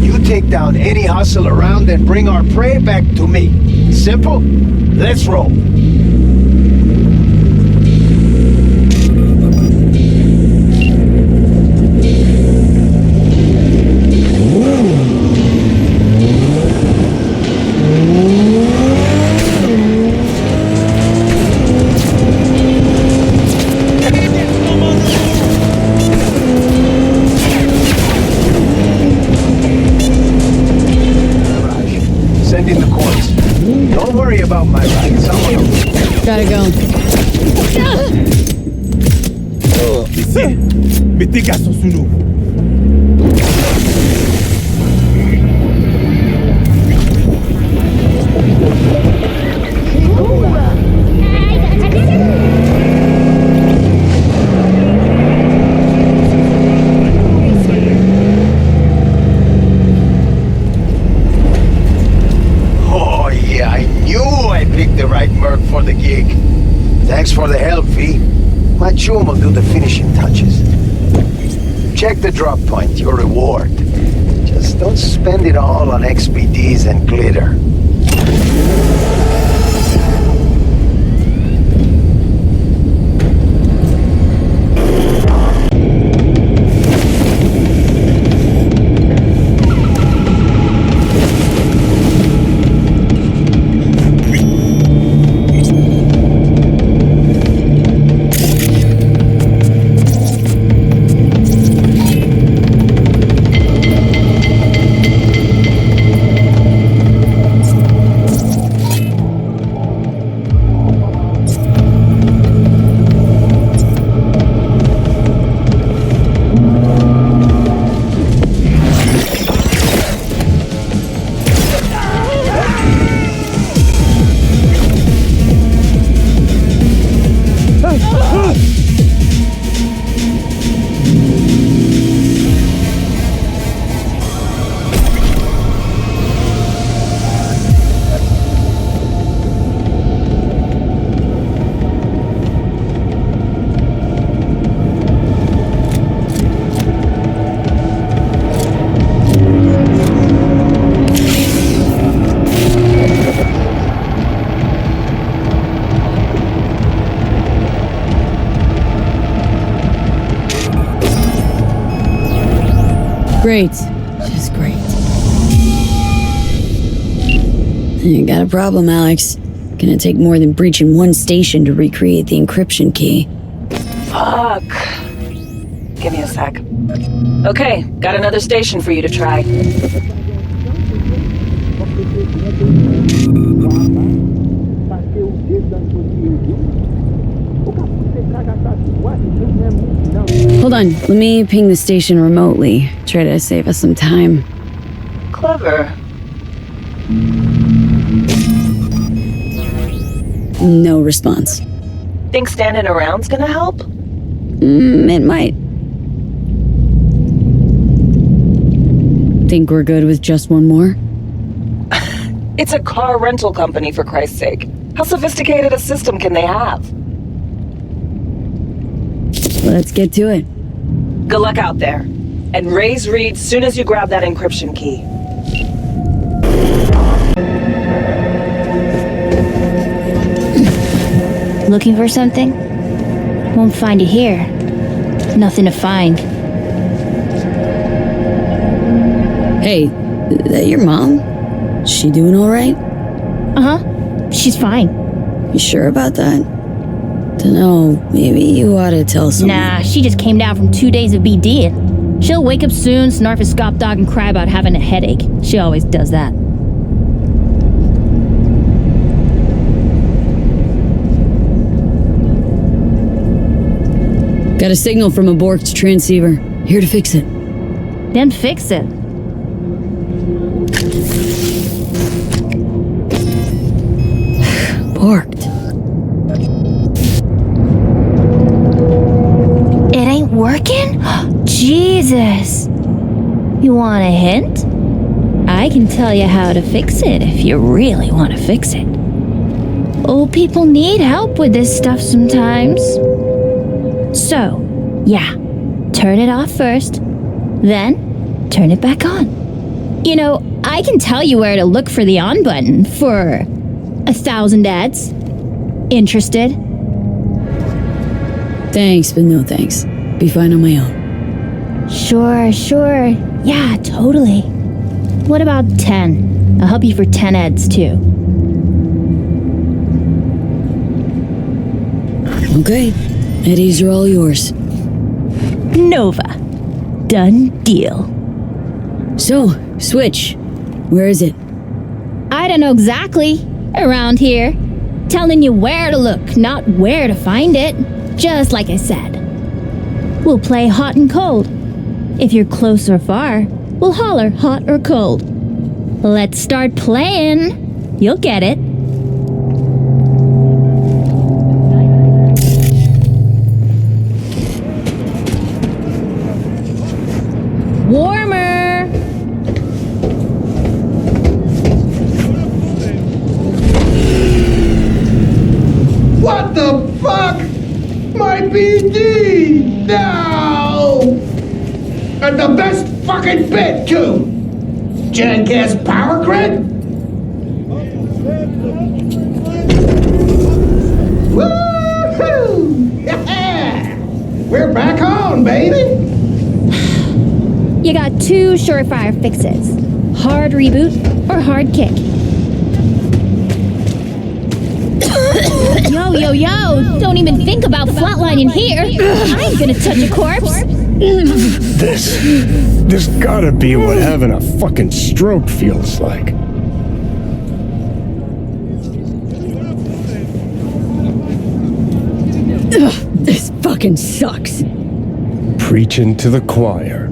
You take down any hustle around and bring our prey back to me. Simple? Let's roll. Gotta go. Ici, mes dégâts sont sous nous. Oh yeah, I knew I picked the right merc for the gig. Thanks for the help, V. My chum will do the finishing touches. Check the drop point, your reward. Just don't spend it all on XPDs and glitter. Great. Just great. You got a problem, Alex. Gonna take more than breaching one station to recreate the encryption key. Fuck. Give me a sec. Okay, got another station for you to try. Hold on, let me ping the station remotely. Try to save us some time. Clever. No response. Think standing around's gonna help? It might. Think we're good with just one more? It's a car rental company, for Christ's sake. How sophisticated a system can they have? Let's get to it. Good luck out there. And raise Reed soon as you grab that encryption key. Looking for something? Won't find it here. Nothing to find. Hey, is that your mom? She doing alright? Uh-huh. She's fine. You sure about that? Dunno, maybe you ought to tell someone. Nah, she just came down from 2 days of BD. She'll wake up soon, snarf a scop dog, and cry about having a headache. She always does that. Got a signal from a borked transceiver. Here to fix it. Then fix it. Borked. It ain't working? Jesus! You want a hint? I can tell you how to fix it if you really want to fix it. Old people need help with this stuff sometimes. So, yeah, turn it off first, then turn it back on. You know, I can tell you where to look for the on button for 1,000 ads. Interested? Thanks, but no thanks. Be fine on my own. Sure. Yeah, totally. What about 10? I'll help you for 10 ads too. Okay. Eddies are all yours. Nova. Done deal. So, Switch. Where is it? I don't know exactly. Around here. Telling you where to look, not where to find it. Just like I said. We'll play hot and cold. If you're close or far, we'll holler hot or cold. Let's start playing. You'll get it. Warmer! What the fuck? My BD! No! And the best fucking bit, too! Jackass power grid? Woohoo! Yeah! We're back on, baby! You got 2 surefire fixes. Hard reboot or hard kick. Yo! Don't even think about flatlining here. I ain't gonna touch a corpse. This gotta be what having a fucking stroke feels like. Ugh, this fucking sucks. Preaching to the choir.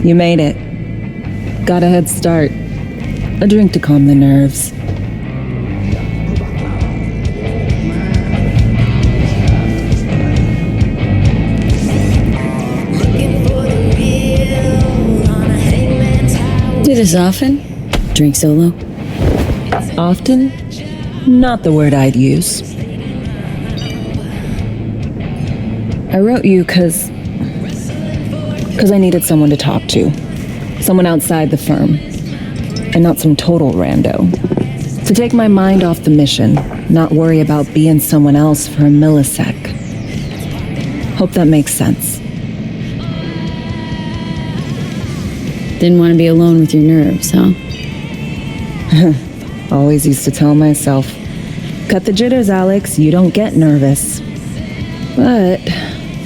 You made it. Got a head start. A drink to calm the nerves. Do this often? Drink solo? Often? Not the word I'd use. I wrote you because I needed someone to talk to. Someone outside the firm. And not some total rando. To take my mind off the mission, not worry about being someone else for a millisec. Hope that makes sense. Didn't want to be alone with your nerves, huh? Always used to tell myself, cut the jitters, Alex, you don't get nervous. But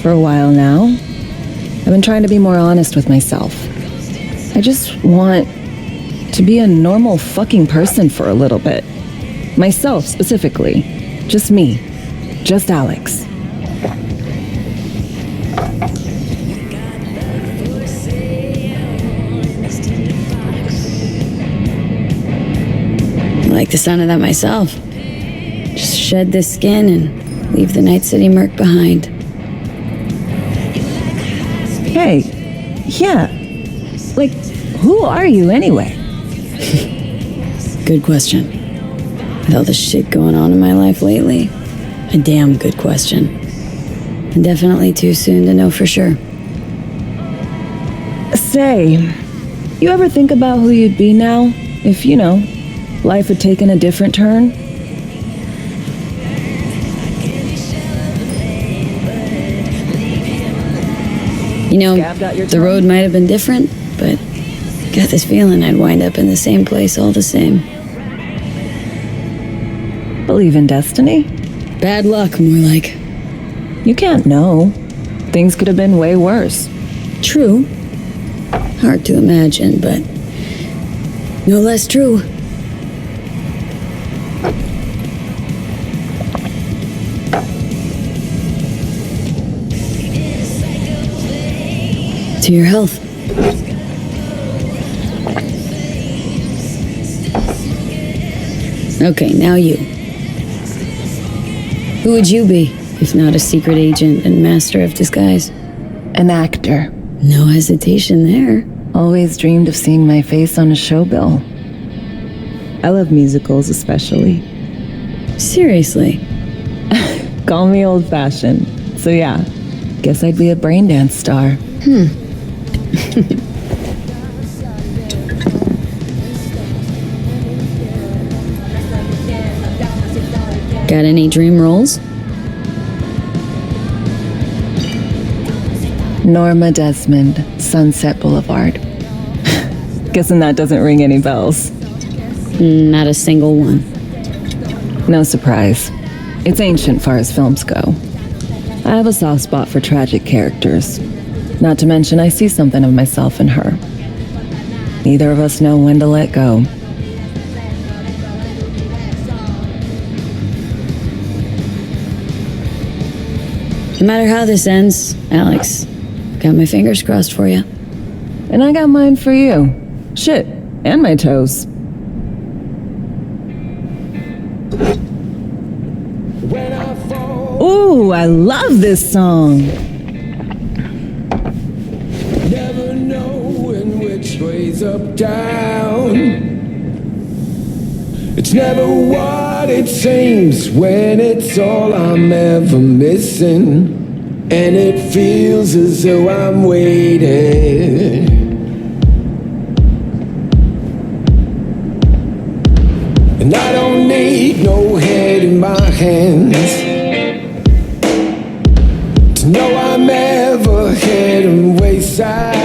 for a while now, I've been trying to be more honest with myself. I just want to be a normal fucking person for a little bit. Myself, specifically. Just me. Just Alex. I like the sound of that myself. Just shed this skin and leave the Night City murk behind. Hey, yeah. Like, who are you anyway? Good question. With all the shit going on in my life lately, a damn good question. And definitely too soon to know for sure. Say, you ever think about who you'd be now if, life had taken a different turn? The road might have been different, but got this feeling I'd wind up in the same place all the same. Believe in destiny? Bad luck, more like. You can't know. Things could have been way worse. True. Hard to imagine, but no less true. To your health. Okay, now you. Who would you be, if not a secret agent and master of disguise? An actor. No hesitation there. Always dreamed of seeing my face on a show bill. I love musicals especially. Seriously? Call me old-fashioned. So yeah, guess I'd be a brain dance star. Got any dream roles? Norma Desmond, Sunset Boulevard. Guessing that doesn't ring any bells. Not a single one. No surprise. It's ancient far as films go. I have a soft spot for tragic characters. Not to mention I see something of myself in her. Neither of us know when to let go. No matter how this ends, Alex, got my fingers crossed for you. And I got mine for you. Shit, and my toes. Ooh, I love this song. Never knowing which way's up, down. It's never what it seems when it's all I'm ever missing. And it feels as though I'm waiting. And I don't need no head in my hands to know I'm ever heading way south.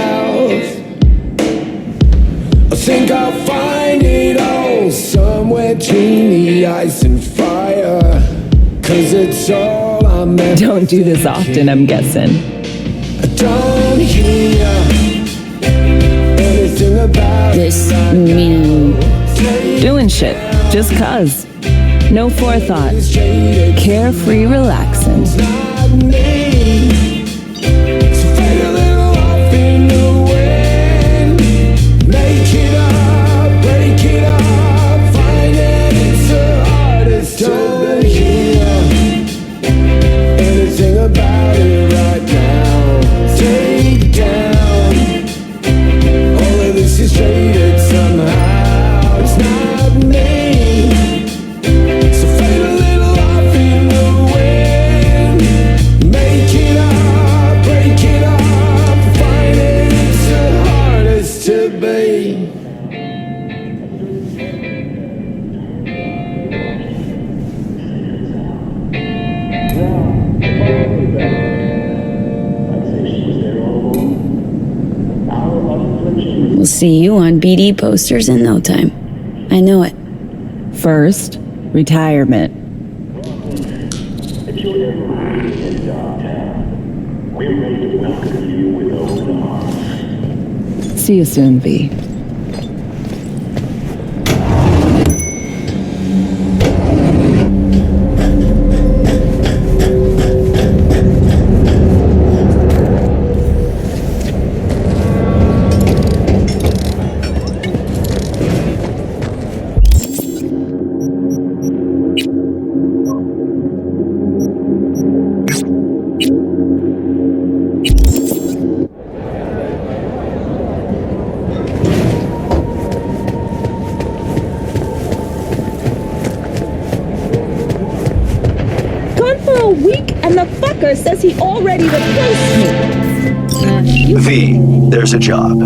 I think I'll find it all somewhere between the ice and fire. 'Cause it's all I'm ever. Don't do this often, I'm guessing. I don't hear anything about this, meaning doing shit, just cuz. No forethought. Carefree relaxing. me. We'll see you on BD posters in no time. I know it. First, retirement. See you soon, V. Says he already replaced me. V, there's a job.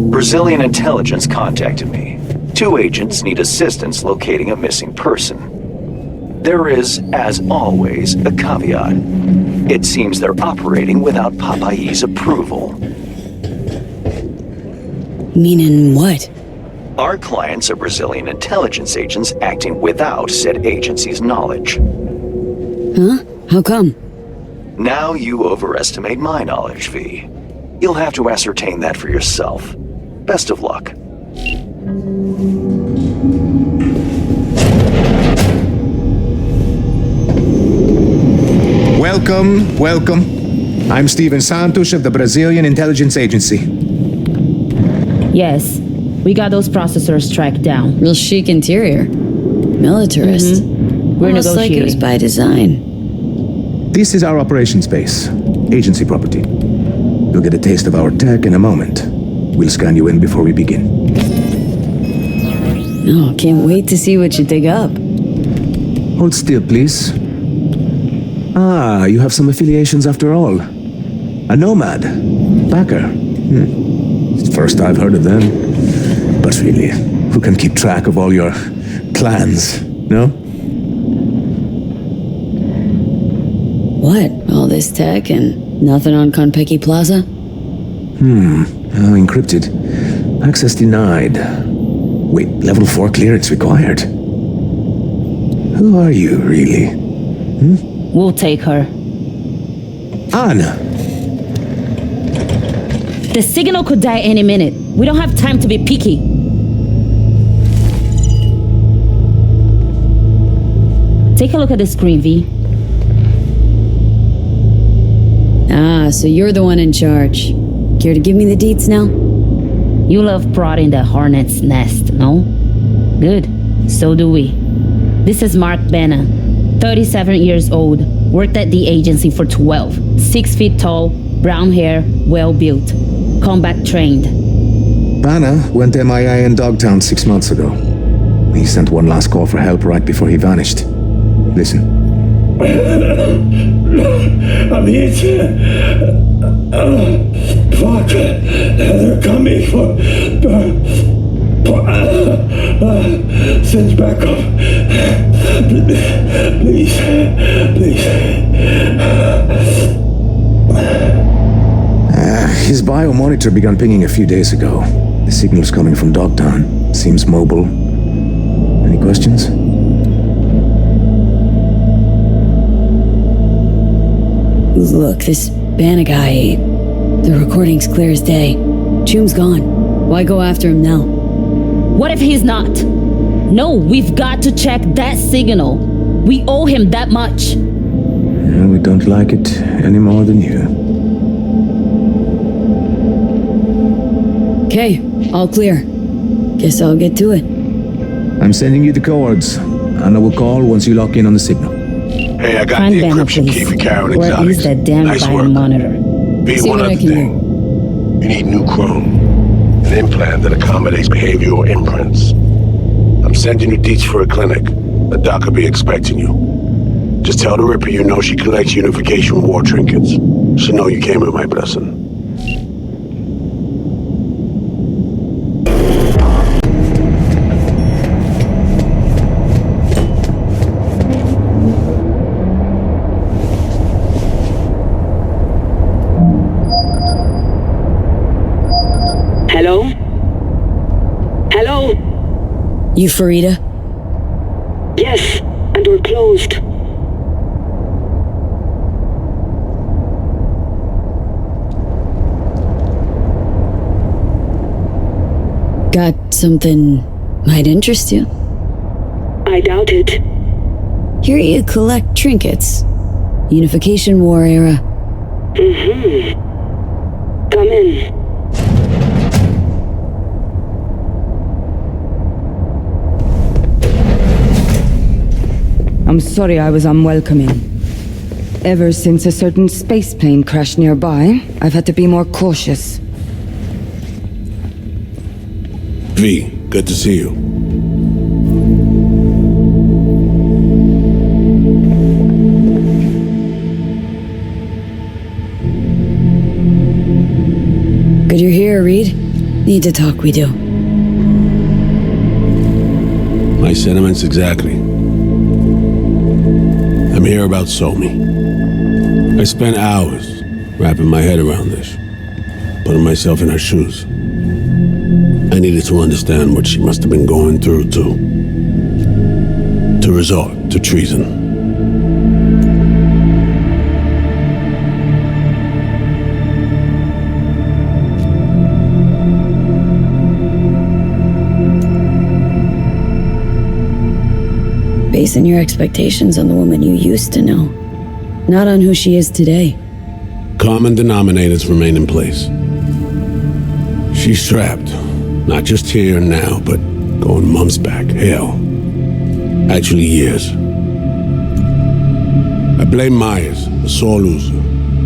Brazilian intelligence contacted me. 2 agents need assistance locating a missing person. There is, as always, a caveat. It seems they're operating without Papayi's approval. Meaning what? Our clients are Brazilian intelligence agents acting without said agency's knowledge. Huh? How come? Now you overestimate my knowledge, V. You'll have to ascertain that for yourself. Best of luck. Welcome, welcome. I'm Steven Santos of the Brazilian Intelligence Agency. Yes, we got those processors tracked down. Real chic interior. Militarist. We're Almost like it was negotiating. by design. This is our operations base, agency property. You'll get a taste of our tech in a moment. We'll scan you in before we begin. No, can't wait to see what you dig up. Hold still, please. Ah, you have some affiliations after all. A nomad. Backer. It's the first I've heard of them. But really, who can keep track of all your plans, no? What? All this tech and nothing on Konpeki Plaza? Encrypted. Access denied. Wait, level 4 clearance required. Who are you, really? We'll take her. Anna! The signal could die any minute. We don't have time to be picky. Take a look at the screen, V. Ah, so you're the one in charge. Care to give me the deets now? You love prodding the hornet's nest, no? Good. So do we. This is Mark Banna, 37 years old, worked at the agency for 12, 6 feet tall, brown hair, well built, combat trained. Banna went MIA in Dogtown 6 months ago. He sent one last call for help right before he vanished. Listen. Fuck. They're coming for... Send back up. Please. His biomonitor began pinging a few days ago. The signal's coming from Dogtown. Seems mobile. Any questions? Look, this Banna guy, the recording's clear as day. Chum's gone. Why go after him now? What if he's not? No, we've got to check that signal. We owe him that much. We don't like it any more than you. Okay, all clear. Guess I'll get to it. I'm sending you the coords. Anna will call once you lock in on the signal. Hey, I got Find the Banna, encryption key please. for Karen Where Exotics. is that damn Nice work. biomonitor? Be See one what other I can thing. You need new chrome. An implant that accommodates behavioral imprints. I'm sending you deets for a clinic. A doc will be expecting you. Just tell the Ripper you know she collects unification war trinkets. She'll know you came with my blessing. Hello? You Farida? Yes, and we're closed. Got something might interest you? I doubt it. Here you collect trinkets. Unification War era. Come in. I'm sorry I was unwelcoming. Ever since a certain space plane crashed nearby, I've had to be more cautious. V, good to see you. Good you're here, Reed. Need to talk, we do. My sentiments exactly. I'm here about Somi. I spent hours wrapping my head around this, putting myself in her shoes. I needed to understand what she must have been going through to resort to treason. Basing your expectations on the woman you used to know, not on who she is today. Common denominators remain in place. She's trapped, not just here and now, but going months back, hell. Actually years. I blame Myers, the sore loser,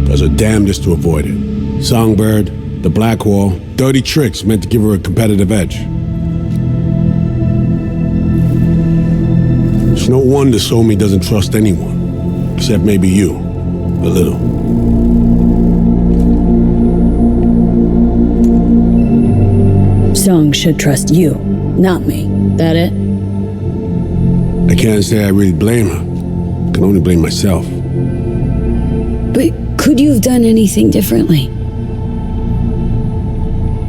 does her damnedest to avoid it. Songbird, the Black Wall, dirty tricks meant to give her a competitive edge. It's no wonder Somi doesn't trust anyone, except maybe you, a little. Song should trust you, not me. That it? I can't say I really blame her. I can only blame myself. But could you have done anything differently?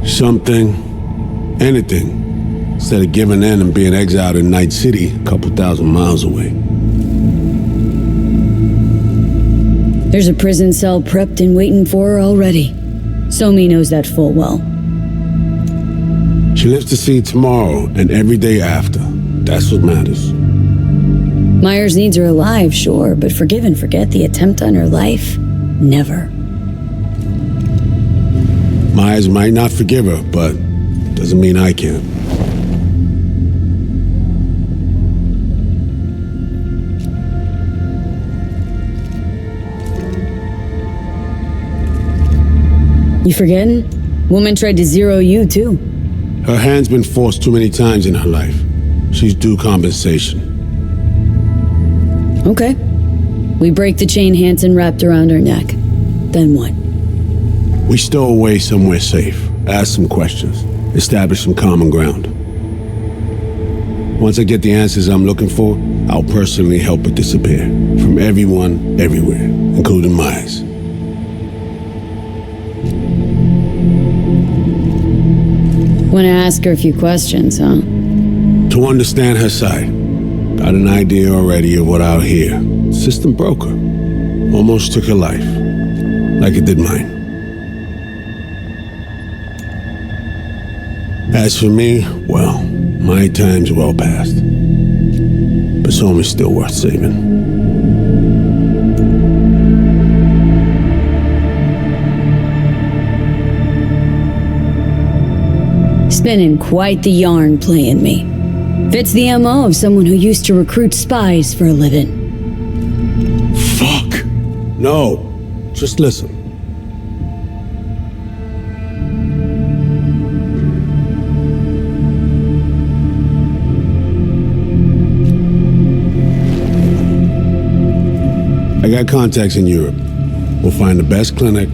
Something, anything. Instead of giving in and being exiled in Night City, a couple thousand miles away. There's a prison cell prepped and waiting for her already. Somi knows that full well. She lives to see tomorrow and every day after. That's what matters. Myers needs her alive, sure, but forgive and forget the attempt on her life? Never. Myers might not forgive her, but doesn't mean I can. You forgetting? Woman tried to zero you, too. Her hand's been forced too many times in her life. She's due compensation. Okay. We break the chain Hansen wrapped around her neck. Then what? We stow away somewhere safe, ask some questions, establish some common ground. Once I get the answers I'm looking for, I'll personally help her disappear. From everyone, everywhere, including Myers. Want to ask her a few questions, huh? To understand her side. Got an idea already of what I'll hear. System broke her. Almost took her life. Like it did mine. As for me, well, my time's well past. But Somi's still worth saving. Spinning quite the yarn playing me. Fits the MO of someone who used to recruit spies for a living. Fuck! No, just listen. I got contacts in Europe. We'll find the best clinic,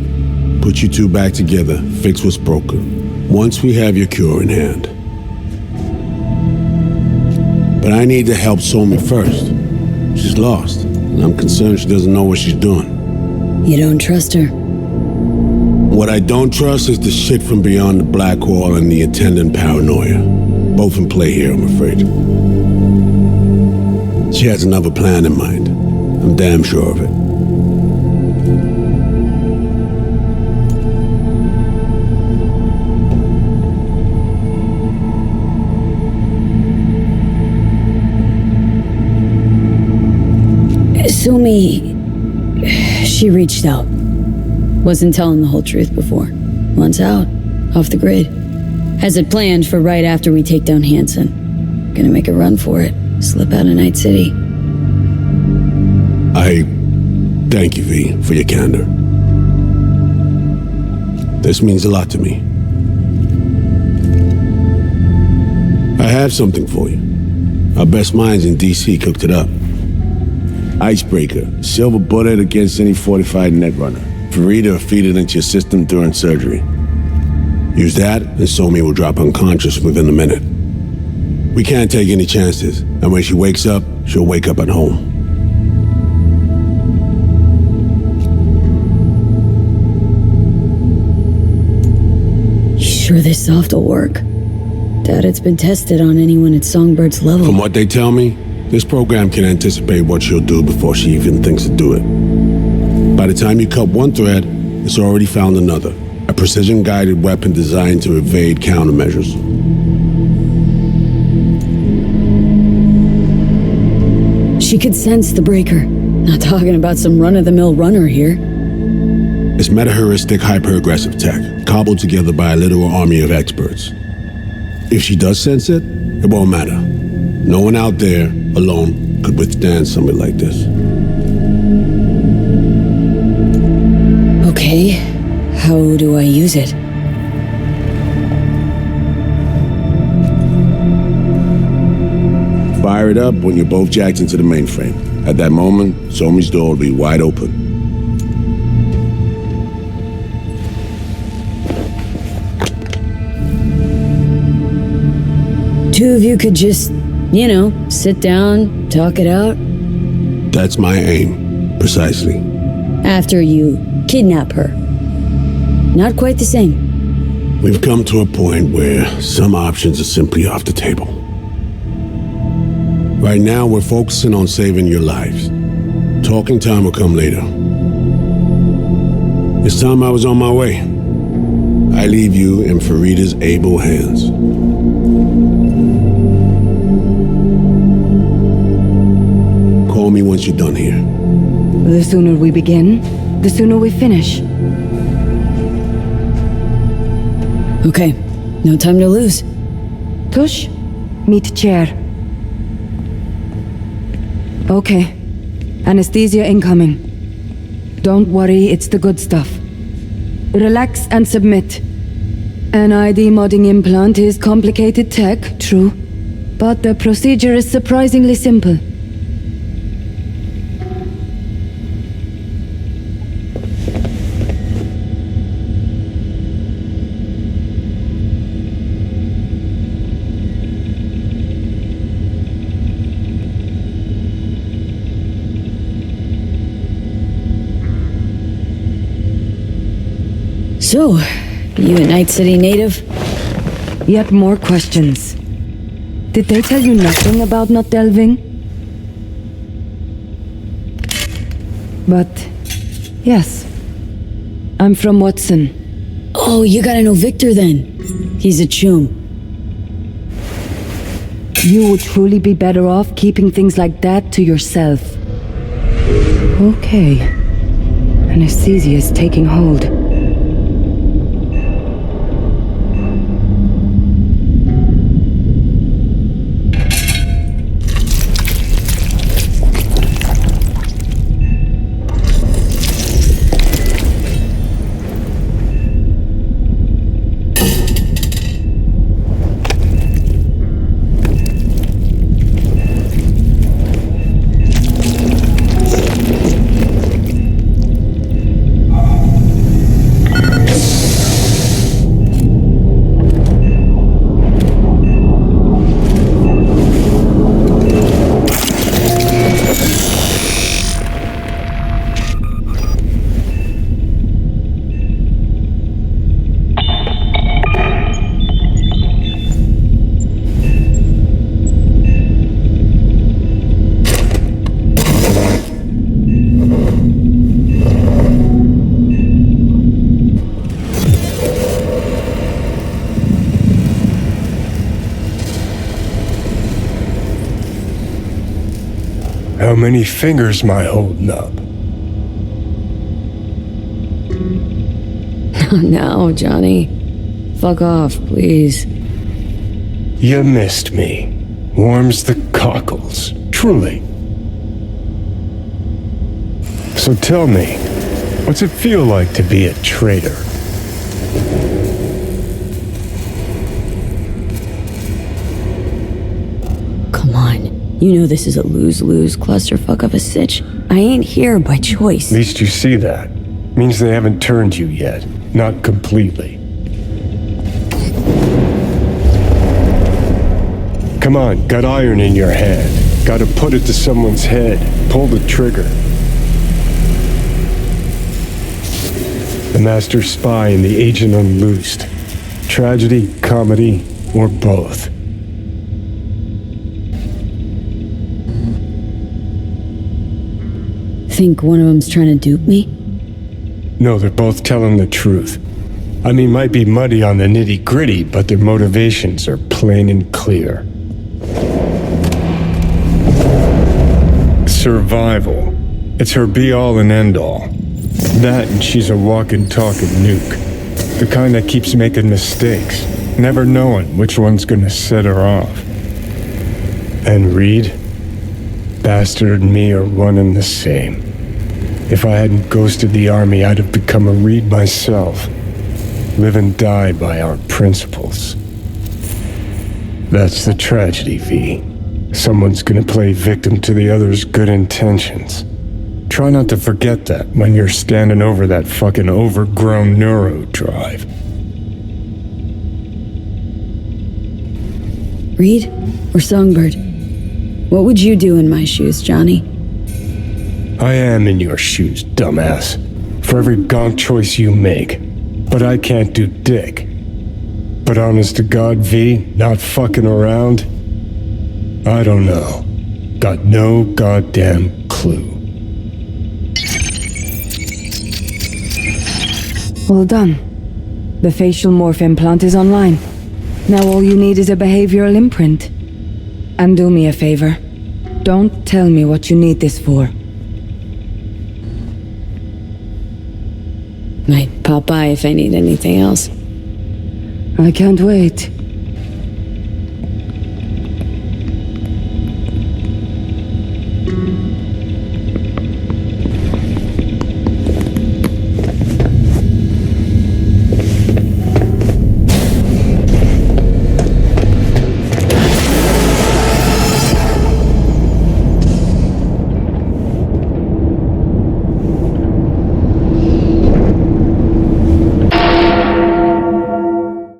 put you two back together, fix what's broken. Once we have your cure in hand. But I need to help Somi first. She's lost, and I'm concerned she doesn't know what she's doing. You don't trust her? What I don't trust is the shit from beyond the Black Wall and the attendant paranoia. both in play here, I'm afraid. She has another plan in mind. I'm damn sure of it. Sumi, she reached out. Wasn't telling the whole truth before. Wants out, off the grid. Has it planned for right after we take down Hansen. Gonna make a run for it, slip out of Night City. I thank you, V, for your candor. This means a lot to me. I have something for you. Our best minds in DC cooked it up. Icebreaker, silver bullet against any fortified netrunner. Farida feed it into your system during surgery. Use that, and Somi will drop unconscious within a minute. We can't take any chances, and when she wakes up, she'll wake up at home. You sure this soft will work? Doubt it's been tested on anyone at Songbird's level. From what they tell me, this program can anticipate what she'll do before she even thinks to do it. By the time you cut one thread, it's already found another. A precision-guided weapon designed to evade countermeasures. She could sense the breaker. Not talking about some run-of-the-mill runner here. It's meta-heuristic, hyper-aggressive tech, cobbled together by a literal army of experts. If she does sense it, it won't matter. No one out there, alone, could withstand something like this. Okay, how do I use it? Fire it up when you're both jacked into the mainframe. At that moment, Somi's door will be wide open. Two of you could just, sit down, talk it out. That's my aim, precisely. After you kidnap her. Not quite the same. We've come to a point where some options are simply off the table. Right now, we're focusing on saving your lives. Talking time will come later. It's time I was on my way. I leave you in Farida's able hands. Call me once you're done here. The sooner we begin, the sooner we finish. Okay, no time to lose. Tush, meet chair. Okay, anesthesia incoming. Don't worry, it's the good stuff. Relax and submit. An ID modding implant is complicated tech, true, but the procedure is surprisingly simple. So, you a Night City native? Yet more questions. Did they tell you nothing about not delving? But, yes. I'm from Watson. Oh, you gotta know Victor then. He's a chum. You would truly be better off keeping things like that to yourself. Okay. Anesthesia is taking hold. many fingers am I holding up? No, Johnny. Fuck off, please. You missed me. Warms the cockles, truly. So tell me, what's it feel like to be a traitor? Come on. You know this is a lose-lose clusterfuck of a sitch. I ain't here by choice. At least you see that. Means they haven't turned you yet. Not completely. Come on, got iron in your hand. Gotta put it to someone's head. Pull the trigger. The master spy and the agent unloosed. Tragedy, comedy, or both. Think one of them's trying to dupe me? No, they're both telling the truth. I mean, might be muddy on the nitty-gritty, but their motivations are plain and clear. Survival. It's her be-all and end-all. That and she's a walking, talking nuke. The kind that keeps making mistakes, never knowing which one's gonna set her off. And Reed? Bastard and me are one and the same. If I hadn't ghosted the army, I'd have become a Reed myself. Live and die by our principles. That's the tragedy, V. Someone's gonna play victim to the other's good intentions. Try not to forget that when you're standing over that fucking overgrown neuro drive. Reed or Songbird? What would you do in my shoes, Johnny? I am in your shoes, dumbass. For every gonk choice you make. But I can't do dick. But honest to God, V, not fucking around? I don't know. Got no goddamn clue. Well done. The facial morph implant is online. Now all you need is a behavioral imprint. And do me a favor. Don't tell me what you need this for. Might pop by if I need anything else. I can't wait.